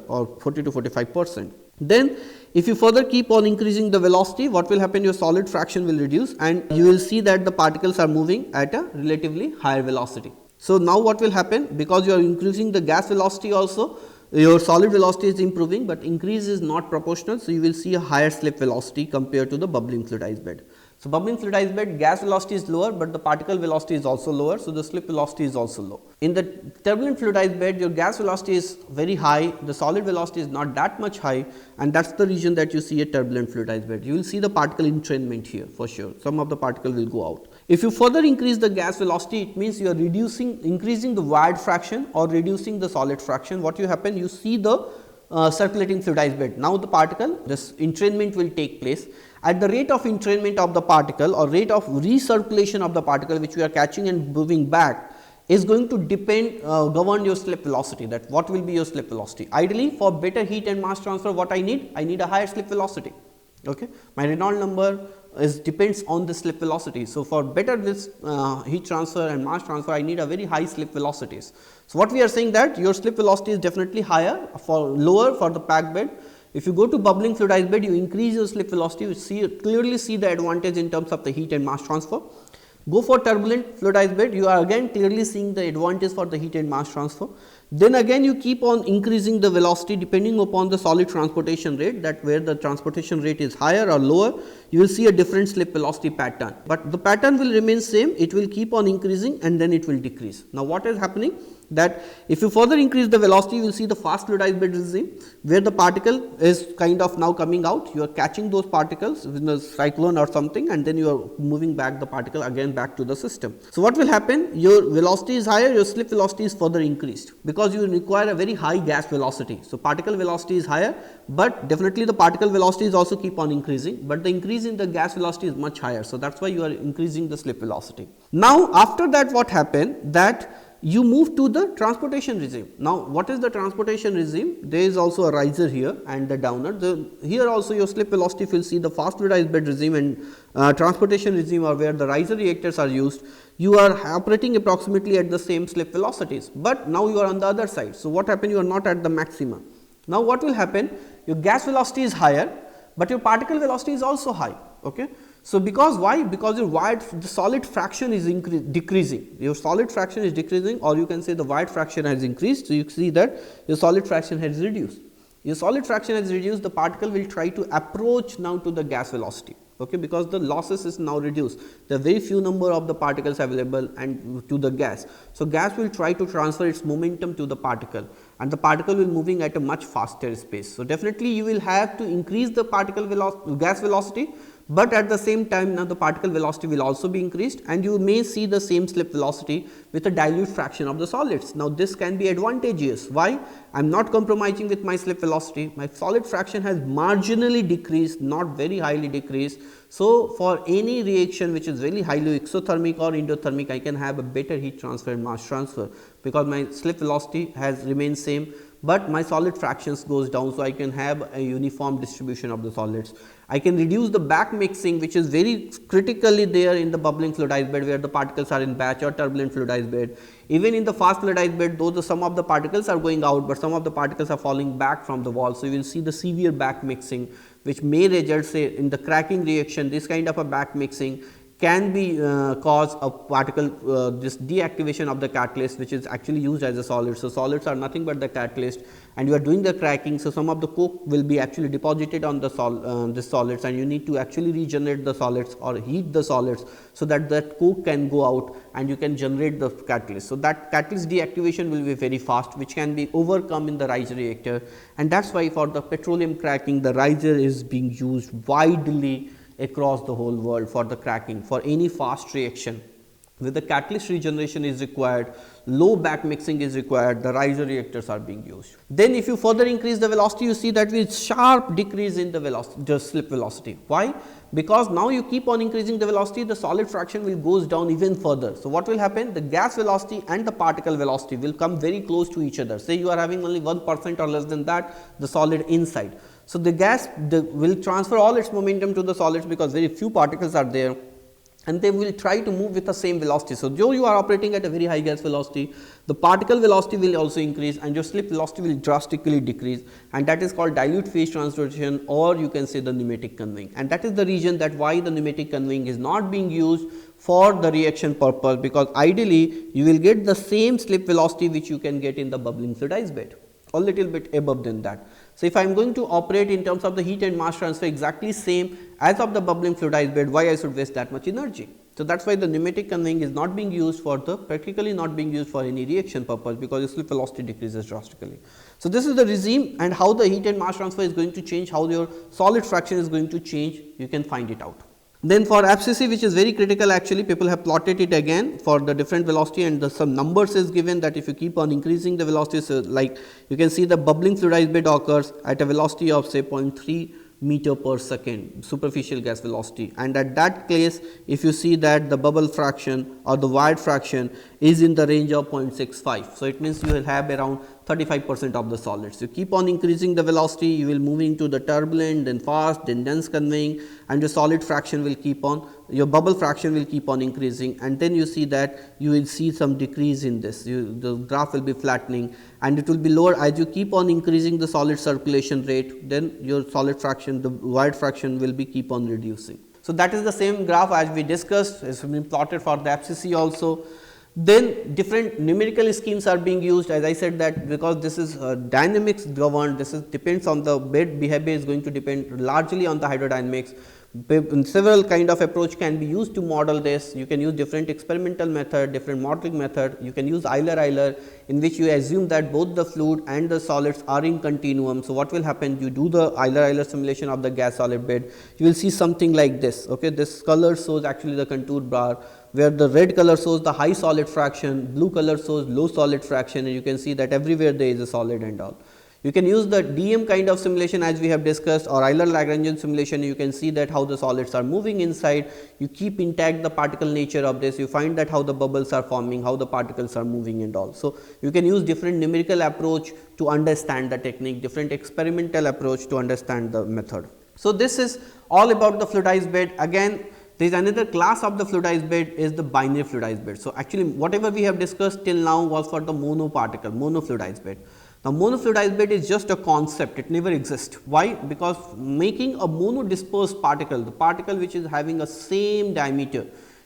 or 40 to 45%. Then if you further keep on increasing the velocity, what will happen? Your solid fraction will reduce, and you will see that the particles are moving at a relatively higher velocity. So, now what will happen? Because you are increasing the gas velocity also, your solid velocity is improving, but increase is not proportional. So, you will see a higher slip velocity compared to the bubbling fluidized bed. So, bubbling fluidized bed gas velocity is lower, but the particle velocity is also lower. So, the slip velocity is also low. In the turbulent fluidized bed, your gas velocity is very high, the solid velocity is not that much high, and that is the reason that you see a turbulent fluidized bed. You will see the particle entrainment here for sure, some of the particle will go out. If you further increase the gas velocity, it means you are increasing the wide fraction or reducing the solid fraction. What will happen? You see the circulating fluidized bed. Now, the particle, this entrainment will take place. At the rate of entrainment of the particle or rate of recirculation of the particle, which we are catching and moving back, is going to govern your slip velocity, that what will be your slip velocity. Ideally, for better heat and mass transfer, what I need a higher slip velocity. Okay. My Reynolds number depends on the slip velocity. So, for better this heat transfer and mass transfer, I need a very high slip velocities. So, what we are saying that your slip velocity is definitely higher, for lower for the packed bed. If you go to bubbling fluidized bed, you increase your slip velocity, you clearly see the advantage in terms of the heat and mass transfer. Go for turbulent fluidized bed, you are again clearly seeing the advantage for the heat and mass transfer. Then again you keep on increasing the velocity depending upon the solid transportation rate, that where the transportation rate is higher or lower, you will see a different slip velocity pattern. But the pattern will remain same, it will keep on increasing and then it will decrease. Now, what is happening? That if you further increase the velocity, you will see the fast fluidized bed regime, where the particle is kind of now coming out, you are catching those particles in a cyclone or something, and then you are moving back the particle again back to the system. So, what will happen? Your velocity is higher, your slip velocity is further increased, because you require a very high gas velocity. So, particle velocity is higher, but definitely the particle velocity is also keep on increasing, but the increase in the gas velocity is much higher. So, that is why you are increasing the slip velocity. Now, after that what happened? That you move to the transportation regime. Now, what is the transportation regime? There is also a riser here and the downer. Here also your slip velocity, if you will see the fast fluidized bed regime and transportation regime, or where the riser reactors are used, you are operating approximately at the same slip velocities, but now you are on the other side. So, what happened? You are not at the maximum. Now, what will happen? Your gas velocity is higher, but your particle velocity is also high. Okay. So, because why? Because your the solid fraction is decreasing, your solid fraction is decreasing, or you can say the wide fraction has increased. So, you see that your solid fraction has reduced. Your solid fraction has reduced, the particle will try to approach now to the gas velocity. Okay, because the losses is now reduced, there are very few number of the particles available and to the gas. So, gas will try to transfer its momentum to the particle, and the particle will moving at a much faster space. So, definitely you will have to increase the gas velocity, but at the same time now the particle velocity will also be increased, and you may see the same slip velocity with a dilute fraction of the solids. Now, this can be advantageous. Why? I am not compromising with my slip velocity, my solid fraction has marginally decreased, not very highly decreased. So, for any reaction which is very highly exothermic or endothermic, I can have a better heat transfer and mass transfer, because my slip velocity has remained same, but my solid fractions goes down. So, I can have a uniform distribution of the solids. I can reduce the back mixing, which is very critically there in the bubbling fluidized bed, where the particles are in batch or turbulent fluidized bed. Even in the fast fluidized bed, though some of the particles are going out, but some of the particles are falling back from the wall. So, you will see the severe back mixing, which may result say in the cracking reaction. This kind of a back mixing can be cause of particle this deactivation of the catalyst, which is actually used as a solid. So, solids are nothing but the catalyst, and you are doing the cracking. So, some of the coke will be actually deposited on the solids, and you need to actually regenerate the solids or heat the solids, so that that coke can go out and you can generate the catalyst. So, that catalyst deactivation will be very fast, which can be overcome in the riser reactor, and that is why for the petroleum cracking the riser is being used widely across the whole world for the cracking. For any fast reaction where the catalyst regeneration is required, low back mixing is required, the riser reactors are being used. Then if you further increase the velocity, you see that with sharp decrease in the velocity, the slip velocity. Why? Because now you keep on increasing the velocity, the solid fraction will goes down even further. So, what will happen? The gas velocity and the particle velocity will come very close to each other. Say you are having only 1% or less than that the solid inside. So, the gas will transfer all its momentum to the solids, because very few particles are there, and they will try to move with the same velocity. So, though you are operating at a very high gas velocity, the particle velocity will also increase and your slip velocity will drastically decrease, and that is called dilute phase transition, or you can say the pneumatic conveying. And that is the reason that why the pneumatic conveying is not being used for the reaction purpose, because ideally you will get the same slip velocity which you can get in the bubbling fluidized bed, a little bit above than that. So, if I am going to operate in terms of the heat and mass transfer exactly same as of the bubbling fluidized bed, why I should waste that much energy? So, that is why the pneumatic conveying is not being used for the practically not being used for any reaction purpose, because the slip velocity decreases drastically. So, this is the regime, and how the heat and mass transfer is going to change, how your solid fraction is going to change, you can find it out. Then for abscissa, which is very critical, actually people have plotted it again for the different velocity, and some numbers is given that if you keep on increasing the velocity, so like you can see the bubbling fluidized bed occurs at a velocity of say 0.3 meter per second superficial gas velocity, and at that case if you see that the bubble fraction or the wide fraction is in the range of 0.65. So, it means you will have around 35% of the solids. You keep on increasing the velocity, you will moving to the turbulent, then fast, then dense conveying, and your solid fraction will keep on, your bubble fraction will keep on increasing, and then you see that you will see some decrease in this, the graph will be flattening and it will be lower as you keep on increasing the solid circulation rate, then your solid fraction, the wide fraction will be keep on reducing. So, that is the same graph as we discussed, is been plotted for the abscissa also. Then different numerical schemes are being used, as I said that because this is dynamics governed, this is depends on the bed behavior is going to depend largely on the hydrodynamics. Several kind of approach can be used to model this. You can use different experimental method, different modeling method. You can use Euler, in which you assume that both the fluid and the solids are in continuum. So, what will happen? You do the Euler simulation of the gas solid bed, you will see something like this. Okay, this color shows actually the contour bar, where the red color shows the high solid fraction, blue color shows low solid fraction, and you can see that everywhere there is a solid and all. You can use the DM kind of simulation as we have discussed, or Euler-Lagrangian simulation. You can see that how the solids are moving inside, you keep intact the particle nature of this, you find that how the bubbles are forming, how the particles are moving and all. So, you can use different numerical approach to understand the technique, different experimental approach to understand the method. So, this is all about the fluidized bed. Again, there is another class of the fluidized bed is the binary fluidized bed. So, actually whatever we have discussed till now was for the monoparticle, monofluidized bed. Now, monofluidized bed is just a concept, it never exists. Why? Because making a monodispersed particle, the particle which is having a same diameter,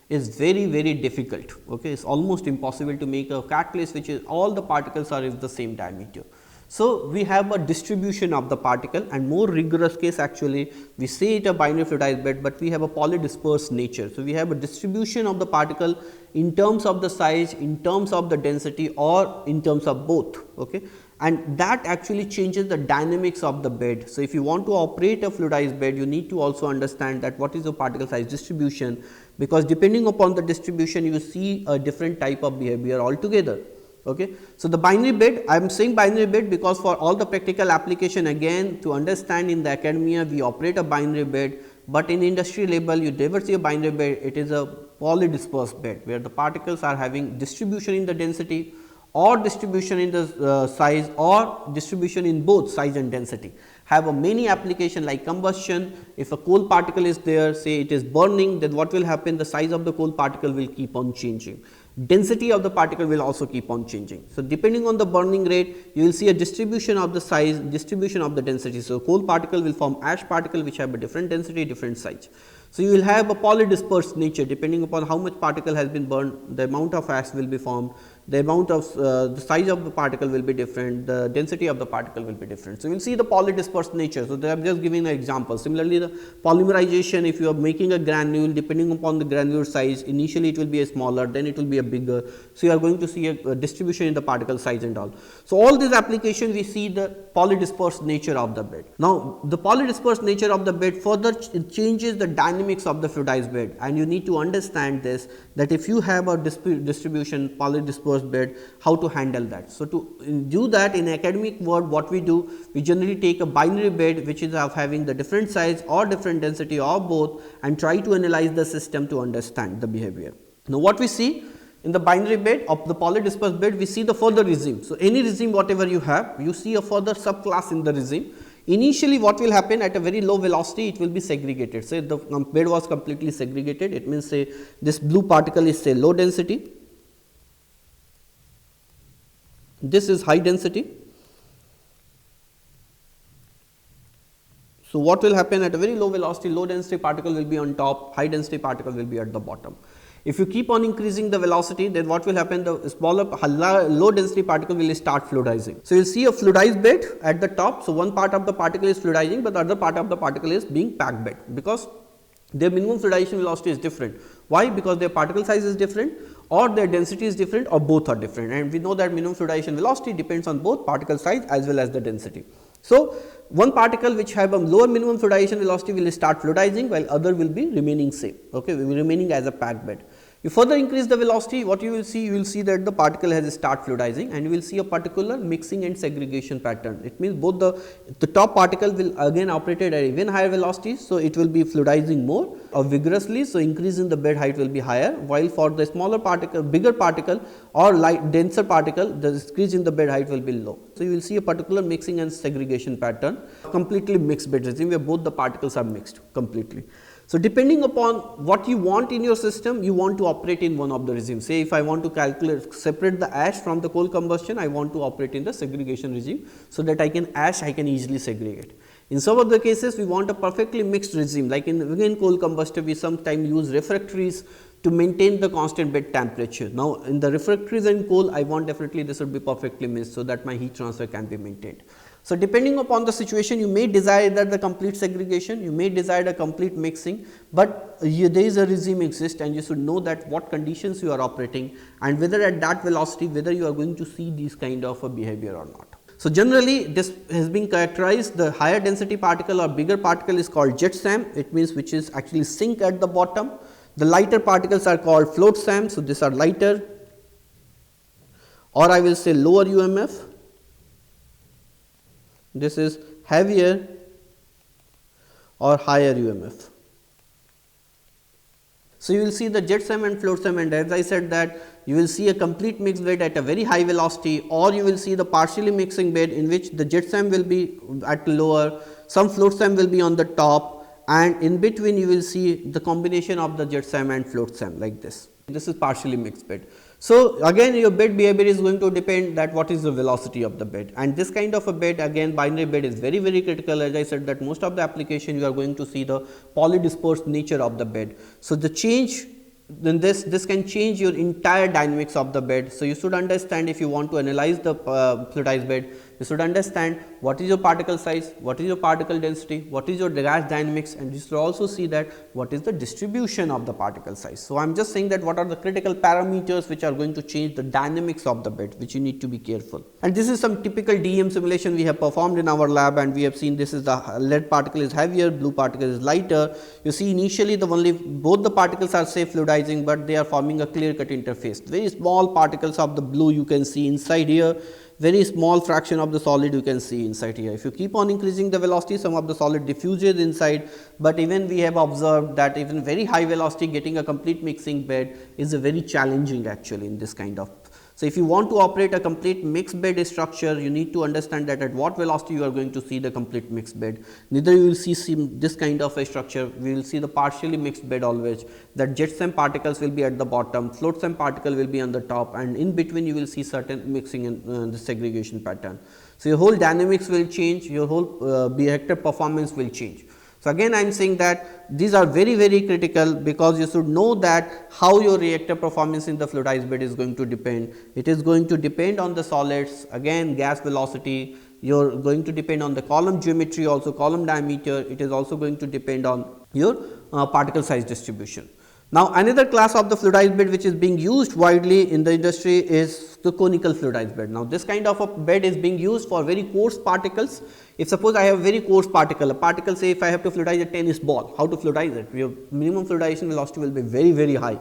is very difficult. Okay, it is almost impossible to make a catalyst which is all the particles are of the same diameter. So, we have a distribution of the particle, and more rigorous case actually we say it a binary fluidized bed, but we have a polydispersed nature. So, we have a distribution of the particle in terms of the size, in terms of the density, or in terms of both. Okay. and that actually changes the dynamics of the bed. So, if you want to operate a fluidized bed, you need to also understand that what is the particle size distribution, because depending upon the distribution you see a different type of behavior altogether. Okay. So, the binary bed, I am saying binary bed because for all the practical application, again to understand in the academia we operate a binary bed, but in industry level you never see a binary bed, it is a polydispersed bed where the particles are having distribution in the density or distribution in the size or distribution in both size and density. Have a many application like combustion. If a coal particle is there, say it is burning, then what will happen? The size of the coal particle will keep on changing. Density of the particle will also keep on changing. So, depending on the burning rate, you will see a distribution of the size, distribution of the density. So, coal particle will form ash particle which have a different density, different size. So, you will have a polydispersed nature depending upon how much particle has been burned, the amount of ash will be formed, the amount of the size of the particle will be different, the density of the particle will be different. So, we will see the polydispersed nature. So, I am just giving an example. Similarly, the polymerization, if you are making a granule, depending upon the granule size, initially it will be a smaller, then it will be a bigger. So, you are going to see a distribution in the particle size and all. So, all these applications we see the polydispersed nature of the bed. Now, the polydispersed nature of the bed further changes the dynamics of the fluidized bed, and you need to understand this, that if you have a distribution polydispersed bed, how to handle that. So, to do that in academic world, what we do, we generally take a binary bed which is of having the different size or different density or both, and try to analyze the system to understand the behavior. Now, what we see in the binary bed of the polydispersed bed, we see the further regime. So, any regime whatever you have, you see a further subclass in the regime. Initially what will happen at a very low velocity, it will be segregated. Say the bed was completely segregated, it means say this blue particle is say low density, this is high density. So, what will happen at a very low velocity, low density particle will be on top, high density particle will be at the bottom. If you keep on increasing the velocity, then what will happen, the smaller low density particle will start fluidizing. So, you will see a fluidized bed at the top. So, one part of the particle is fluidizing, but the other part of the particle is being packed bed, because their minimum fluidization velocity is different. Why? Because their particle size is different or their density is different or both are different, and we know that minimum fluidization velocity depends on both particle size as well as the density. So, one particle which have a lower minimum fluidization velocity will start fluidizing, while other will be remaining same, okay, will be remaining as a packed bed. You further increase the velocity, what you will see that the particle has start fluidizing, and you will see a particular mixing and segregation pattern. It means both the top particle will again operate at even higher velocity. So, it will be fluidizing more or vigorously. So, increase in the bed height will be higher, while for the smaller particle, bigger particle or light denser particle, the increase in the bed height will be low. So, you will see a particular mixing and segregation pattern, completely mixed bed regime where both the particles are mixed completely. So, depending upon what you want in your system, you want to operate in one of the regimes. Say if I want to calculate separate the ash from the coal combustion, I want to operate in the segregation regime, so that I can easily segregate. In some of the cases, we want a perfectly mixed regime, like in coal combustion we sometimes use refractories to maintain the constant bed temperature. Now, in the refractories and coal, I want definitely this would be perfectly mixed, so that my heat transfer can be maintained. So, depending upon the situation, you may desire that the complete segregation, you may desire a complete mixing, but there is a regime exists, and you should know that what conditions you are operating, and whether at that velocity whether you are going to see these kind of a behavior or not. So, generally this has been characterized, the higher density particle or bigger particle is called jet SAM, it means which is actually sink at the bottom. The lighter particles are called float SAM, so these are lighter, or I will say lower UMF. This is heavier or higher UMF. So, you will see the jet SAM and float SAM, and as I said that you will see a complete mixed bed at a very high velocity, or you will see the partially mixing bed in which the jet SAM will be at lower, some float SAM will be on the top, and in between you will see the combination of the jet SAM and float SAM like this. This is partially mixed bed. So, again your bed behavior is going to depend that what is the velocity of the bed, and this kind of a bed, again binary bed is very critical. As I said that most of the application you are going to see the polydispersed nature of the bed. So, the change, then this can change your entire dynamics of the bed. So, you should understand, if you want to analyze the fluidized bed, you should understand what is your particle size, what is your particle density, what is your gas dynamics, and you should also see that what is the distribution of the particle size. So, I am just saying that what are the critical parameters which are going to change the dynamics of the bed, which you need to be careful. And this is some typical DM simulation we have performed in our lab, and we have seen this is the lead particle is heavier, blue particle is lighter. You see initially the only both the particles are say fluidizing, but they are forming a clear cut interface. Very small particles of the blue you can see inside here, very small fraction of the solid you can see inside here. If you keep on increasing the velocity, some of the solid diffuses inside, but even we have observed that even very high velocity getting a complete mixing bed is a very challenging actually in this kind of. So, if you want to operate a complete mixed bed structure, you need to understand that at what velocity you are going to see the complete mixed bed. Neither you will see this kind of a structure, we will see the partially mixed bed always, that jetsam particles will be at the bottom, flotsam particle will be on the top, and in between you will see certain mixing and the segregation pattern. So, your whole dynamics will change, your whole reactor performance will change. So, again I am saying that these are very critical, because you should know that how your reactor performance in the fluidized bed is going to depend. It is going to depend on the solids, again gas velocity, you are going to depend on the column geometry, also column diameter, it is also going to depend on your particle size distribution. Now, another class of the fluidized bed which is being used widely in the industry is the conical fluidized bed. Now, this kind of a bed is being used for very coarse particles. If suppose I have very coarse particle, a particle say if I have to fluidize a tennis ball, how to fluidize it? Your minimum fluidization velocity will be very high.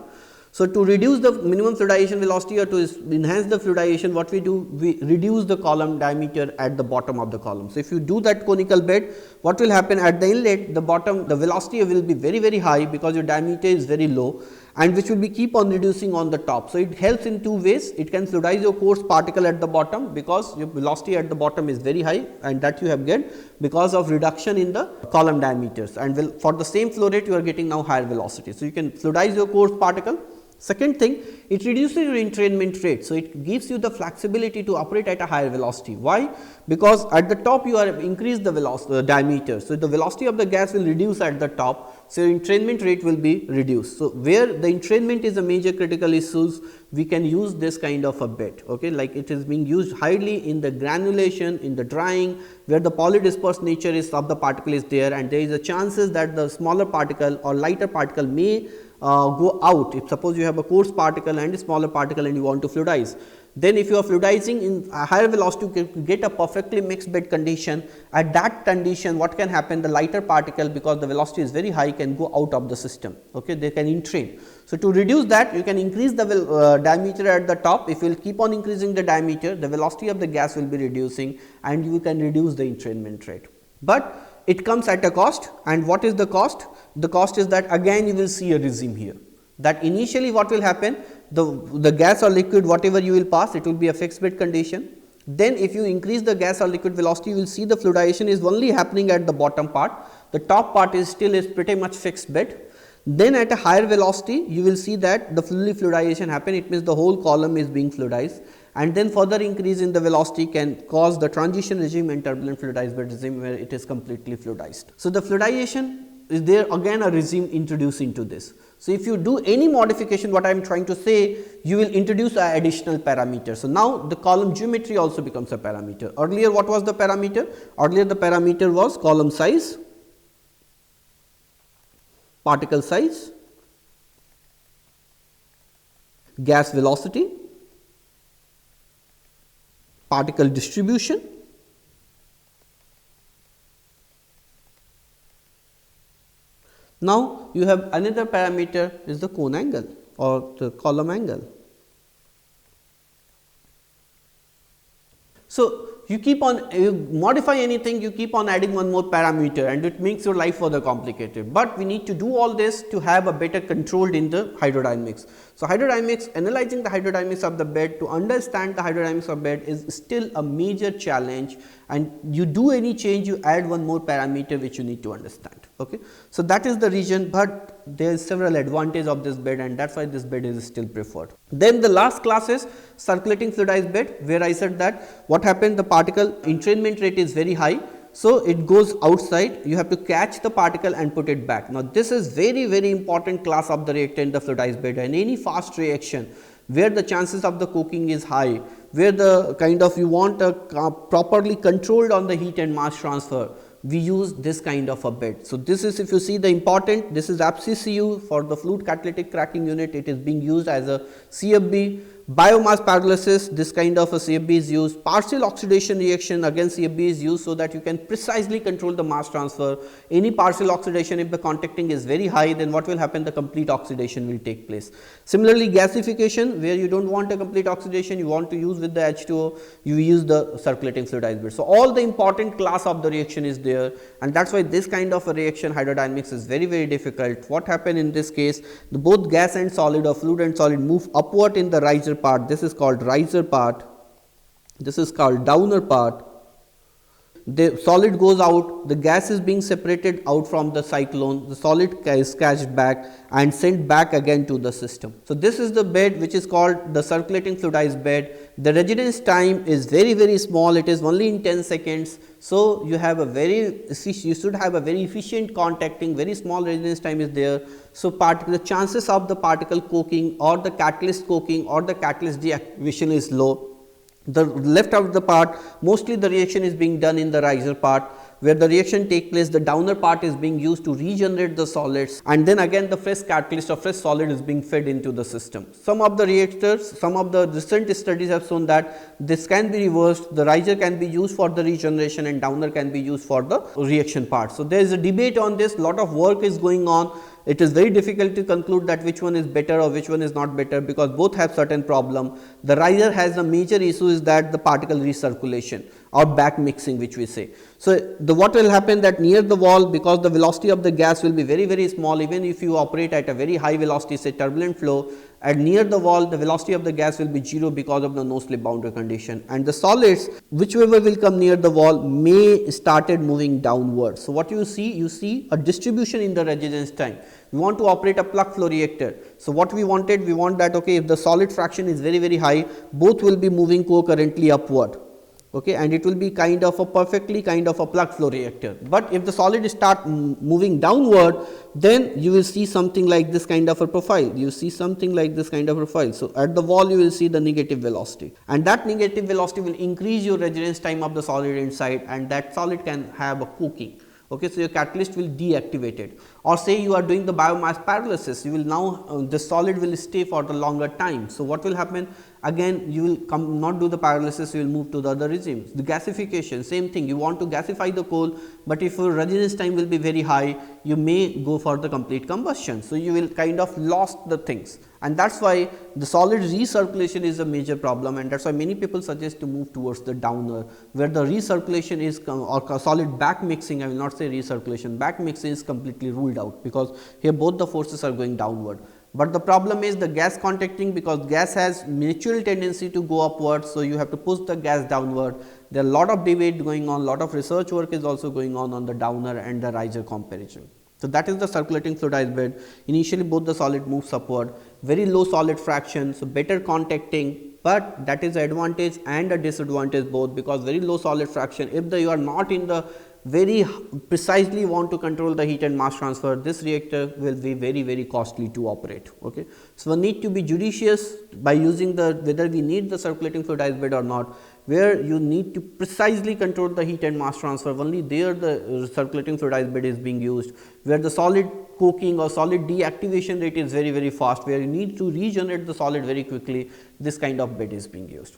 So, to reduce the minimum fluidization velocity or to enhance the fluidization, what we do? We reduce the column diameter at the bottom of the column. So, if you do that conical bed, what will happen at the inlet, the bottom, the velocity will be very high, because your diameter is very low, and which will be keep on reducing on the top. So, it helps in two ways. It can fluidize your coarse particle at the bottom, because your velocity at the bottom is very high, and that you have get because of reduction in the column diameters, and will for the same flow rate you are getting now higher velocity. So, you can fluidize your coarse particle. Second thing, it reduces your entrainment rate. So, it gives you the flexibility to operate at a higher velocity. Why? Because at the top you are increase the velocity diameter. So, the velocity of the gas will reduce at the top. So, your entrainment rate will be reduced. So, where the entrainment is a major critical issues, we can use this kind of a bed. Okay, like it is being used highly in the granulation, in the drying, where the polydispersed nature is of the particle is there, and there is a chances that the smaller particle or lighter particle may go out. If suppose you have a coarse particle and a smaller particle and you want to fluidize, then if you are fluidizing in a higher velocity, you can get a perfectly mixed bed condition. At that condition, what can happen? The lighter particle, because the velocity is very high, can go out of the system. Okay, they can entrain. So, to reduce that, you can increase the diameter at the top. If you will keep on increasing the diameter, the velocity of the gas will be reducing, and you can reduce the entrainment rate. But it comes at a cost, and what is the cost? The cost is that again you will see a regime here, that initially what will happen, the gas or liquid whatever you will pass, it will be a fixed bed condition. Then if you increase the gas or liquid velocity, you will see the fluidization is only happening at the bottom part, the top part is pretty much fixed bed. Then at a higher velocity, you will see that the fully fluidization happen, it means the whole column is being fluidized, and then further increase in the velocity can cause the transition regime and turbulent fluidized bed regime, where it is completely fluidized. So, the fluidization is there again a regime introduced into this. So, if you do any modification, what I am trying to say, you will introduce an additional parameter. So, now the column geometry also becomes a parameter. Earlier what was the parameter? Earlier the parameter was column size, particle size, gas velocity, particle distribution, now you have another parameter is the cone angle or the column angle. So, you keep on you modify anything, you keep on adding one more parameter, and it makes your life further complicated, but we need to do all this to have a better control in the hydrodynamics. So, hydrodynamics, analyzing the hydrodynamics of the bed, to understand the hydrodynamics of bed is still a major challenge, and you do any change, you add one more parameter which you need to understand. Okay. So, that is the reason, but there is several advantages of this bed, and that is why this bed is still preferred. Then the last class is circulating fluidized bed, where I said that what happened, the particle entrainment rate is very high. So, it goes outside, you have to catch the particle and put it back. Now, this is very important class of the reactor in the fluidized bed, and any fast reaction where the chances of the cooking is high, where the kind of you want a properly controlled on the heat and mass transfer, we use this kind of a bed. So, this is, if you see the important, this is FCCU for the fluid catalytic cracking unit, it is being used as a CFB. Biomass pyrolysis, this kind of a CFB is used. Partial oxidation reaction, again CFB is used, so that you can precisely control the mass transfer. Any partial oxidation, if the contacting is very high, then what will happen? The complete oxidation will take place. Similarly, gasification, where you do not want a complete oxidation, you want to use with the H2O, you use the circulating fluidized bed. So, all the important class of the reaction is there, and that is why this kind of a reaction hydrodynamics is very, very difficult. What happened in this case? Both gas and solid or fluid and solid move upward in the riser part. This is called riser part, this is called downer part. The solid goes out, the gas is being separated out from the cyclone, the solid is catched back and sent back again to the system. So, this is the bed which is called the circulating fluidized bed. The residence time is very, very small, it is only in 10 seconds. So, you have a very, you should have a very efficient contacting, very small residence time is there. So, the chances of the particle coking or the catalyst coking or the catalyst deactivation is low. The left of the part, mostly the reaction is being done in the riser part, where the reaction take place, the downer part is being used to regenerate the solids, and then again the fresh catalyst or fresh solid is being fed into the system. Some of the reactors, some of the recent studies have shown that this can be reversed, the riser can be used for the regeneration and downer can be used for the reaction part. So, there is a debate on this, lot of work is going on. It is very difficult to conclude that which one is better or which one is not better, because both have certain problem. The riser has a major issue is that the particle recirculation or back mixing, which we say. So, what will happen that near the wall, because the velocity of the gas will be very, very small, even if you operate at a very high velocity, say turbulent flow, and near the wall the velocity of the gas will be 0 because of the no slip boundary condition, and the solids whichever will come near the wall may started moving downwards. So, what you see a distribution in the residence time. We want to operate a plug flow reactor. So, what we wanted, we want that okay, if the solid fraction is very, very high, both will be moving co-currently upward. Okay, and it will be kind of a perfectly kind of a plug flow reactor. But if the solid start moving downward, then you will see something like this kind of a profile. You see something like this kind of profile. So, at the wall you will see the negative velocity, and that negative velocity will increase your residence time of the solid inside, and that solid can have a cooking. Okay, so, your catalyst will deactivate it, or say you are doing the biomass pyrolysis, you will now the solid will stay for the longer time. So, what will happen? Again you will not do the pyrolysis, you will move to the other regimes. The gasification, same thing, you want to gasify the coal, but if your residence time will be very high, you may go for the complete combustion. So, you will kind of lost the things, and that is why the solid recirculation is a major problem, and that is why many people suggest to move towards the downer, where the recirculation is or solid back mixing, I will not say recirculation, back mixing is completely ruled out, because here both the forces are going downward. But the problem is the gas contacting, because gas has natural tendency to go upward. So, you have to push the gas downward. There are a lot of debate going on, lot of research work is also going on the downer and the riser comparison. So, that is the circulating fluidized bed. Initially both the solid moves upward, very low solid fraction, so better contacting, but that is the advantage and a disadvantage both, because very low solid fraction, if you are not in the very precisely want to control the heat and mass transfer, this reactor will be very, very costly to operate. Okay. So, we need to be judicious by using the whether we need the circulating fluidized bed or not, where you need to precisely control the heat and mass transfer, only there the circulating fluidized bed is being used, where the solid coking or solid deactivation rate is very, very fast, where you need to regenerate the solid very quickly, this kind of bed is being used.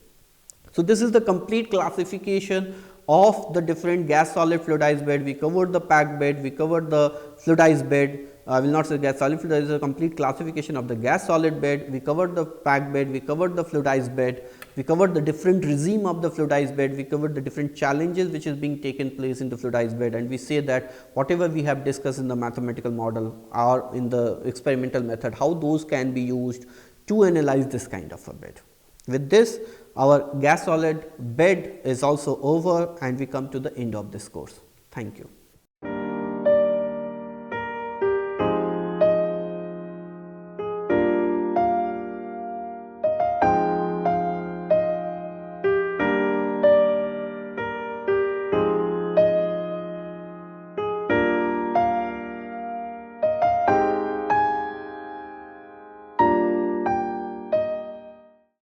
So, this is the complete classification of the different gas solid fluidized bed. We covered the packed bed, we covered the fluidized bed. I will not say gas solid fluidized, is a complete classification of the gas solid bed. We covered the packed bed, we covered the fluidized bed, we covered the different regime of the fluidized bed, we covered the different challenges which is being taken place in the fluidized bed, and we say that whatever we have discussed in the mathematical model or in the experimental method, how those can be used to analyze this kind of a bed. With this, our gas solid bed is also over, and we come to the end of this course. Thank you.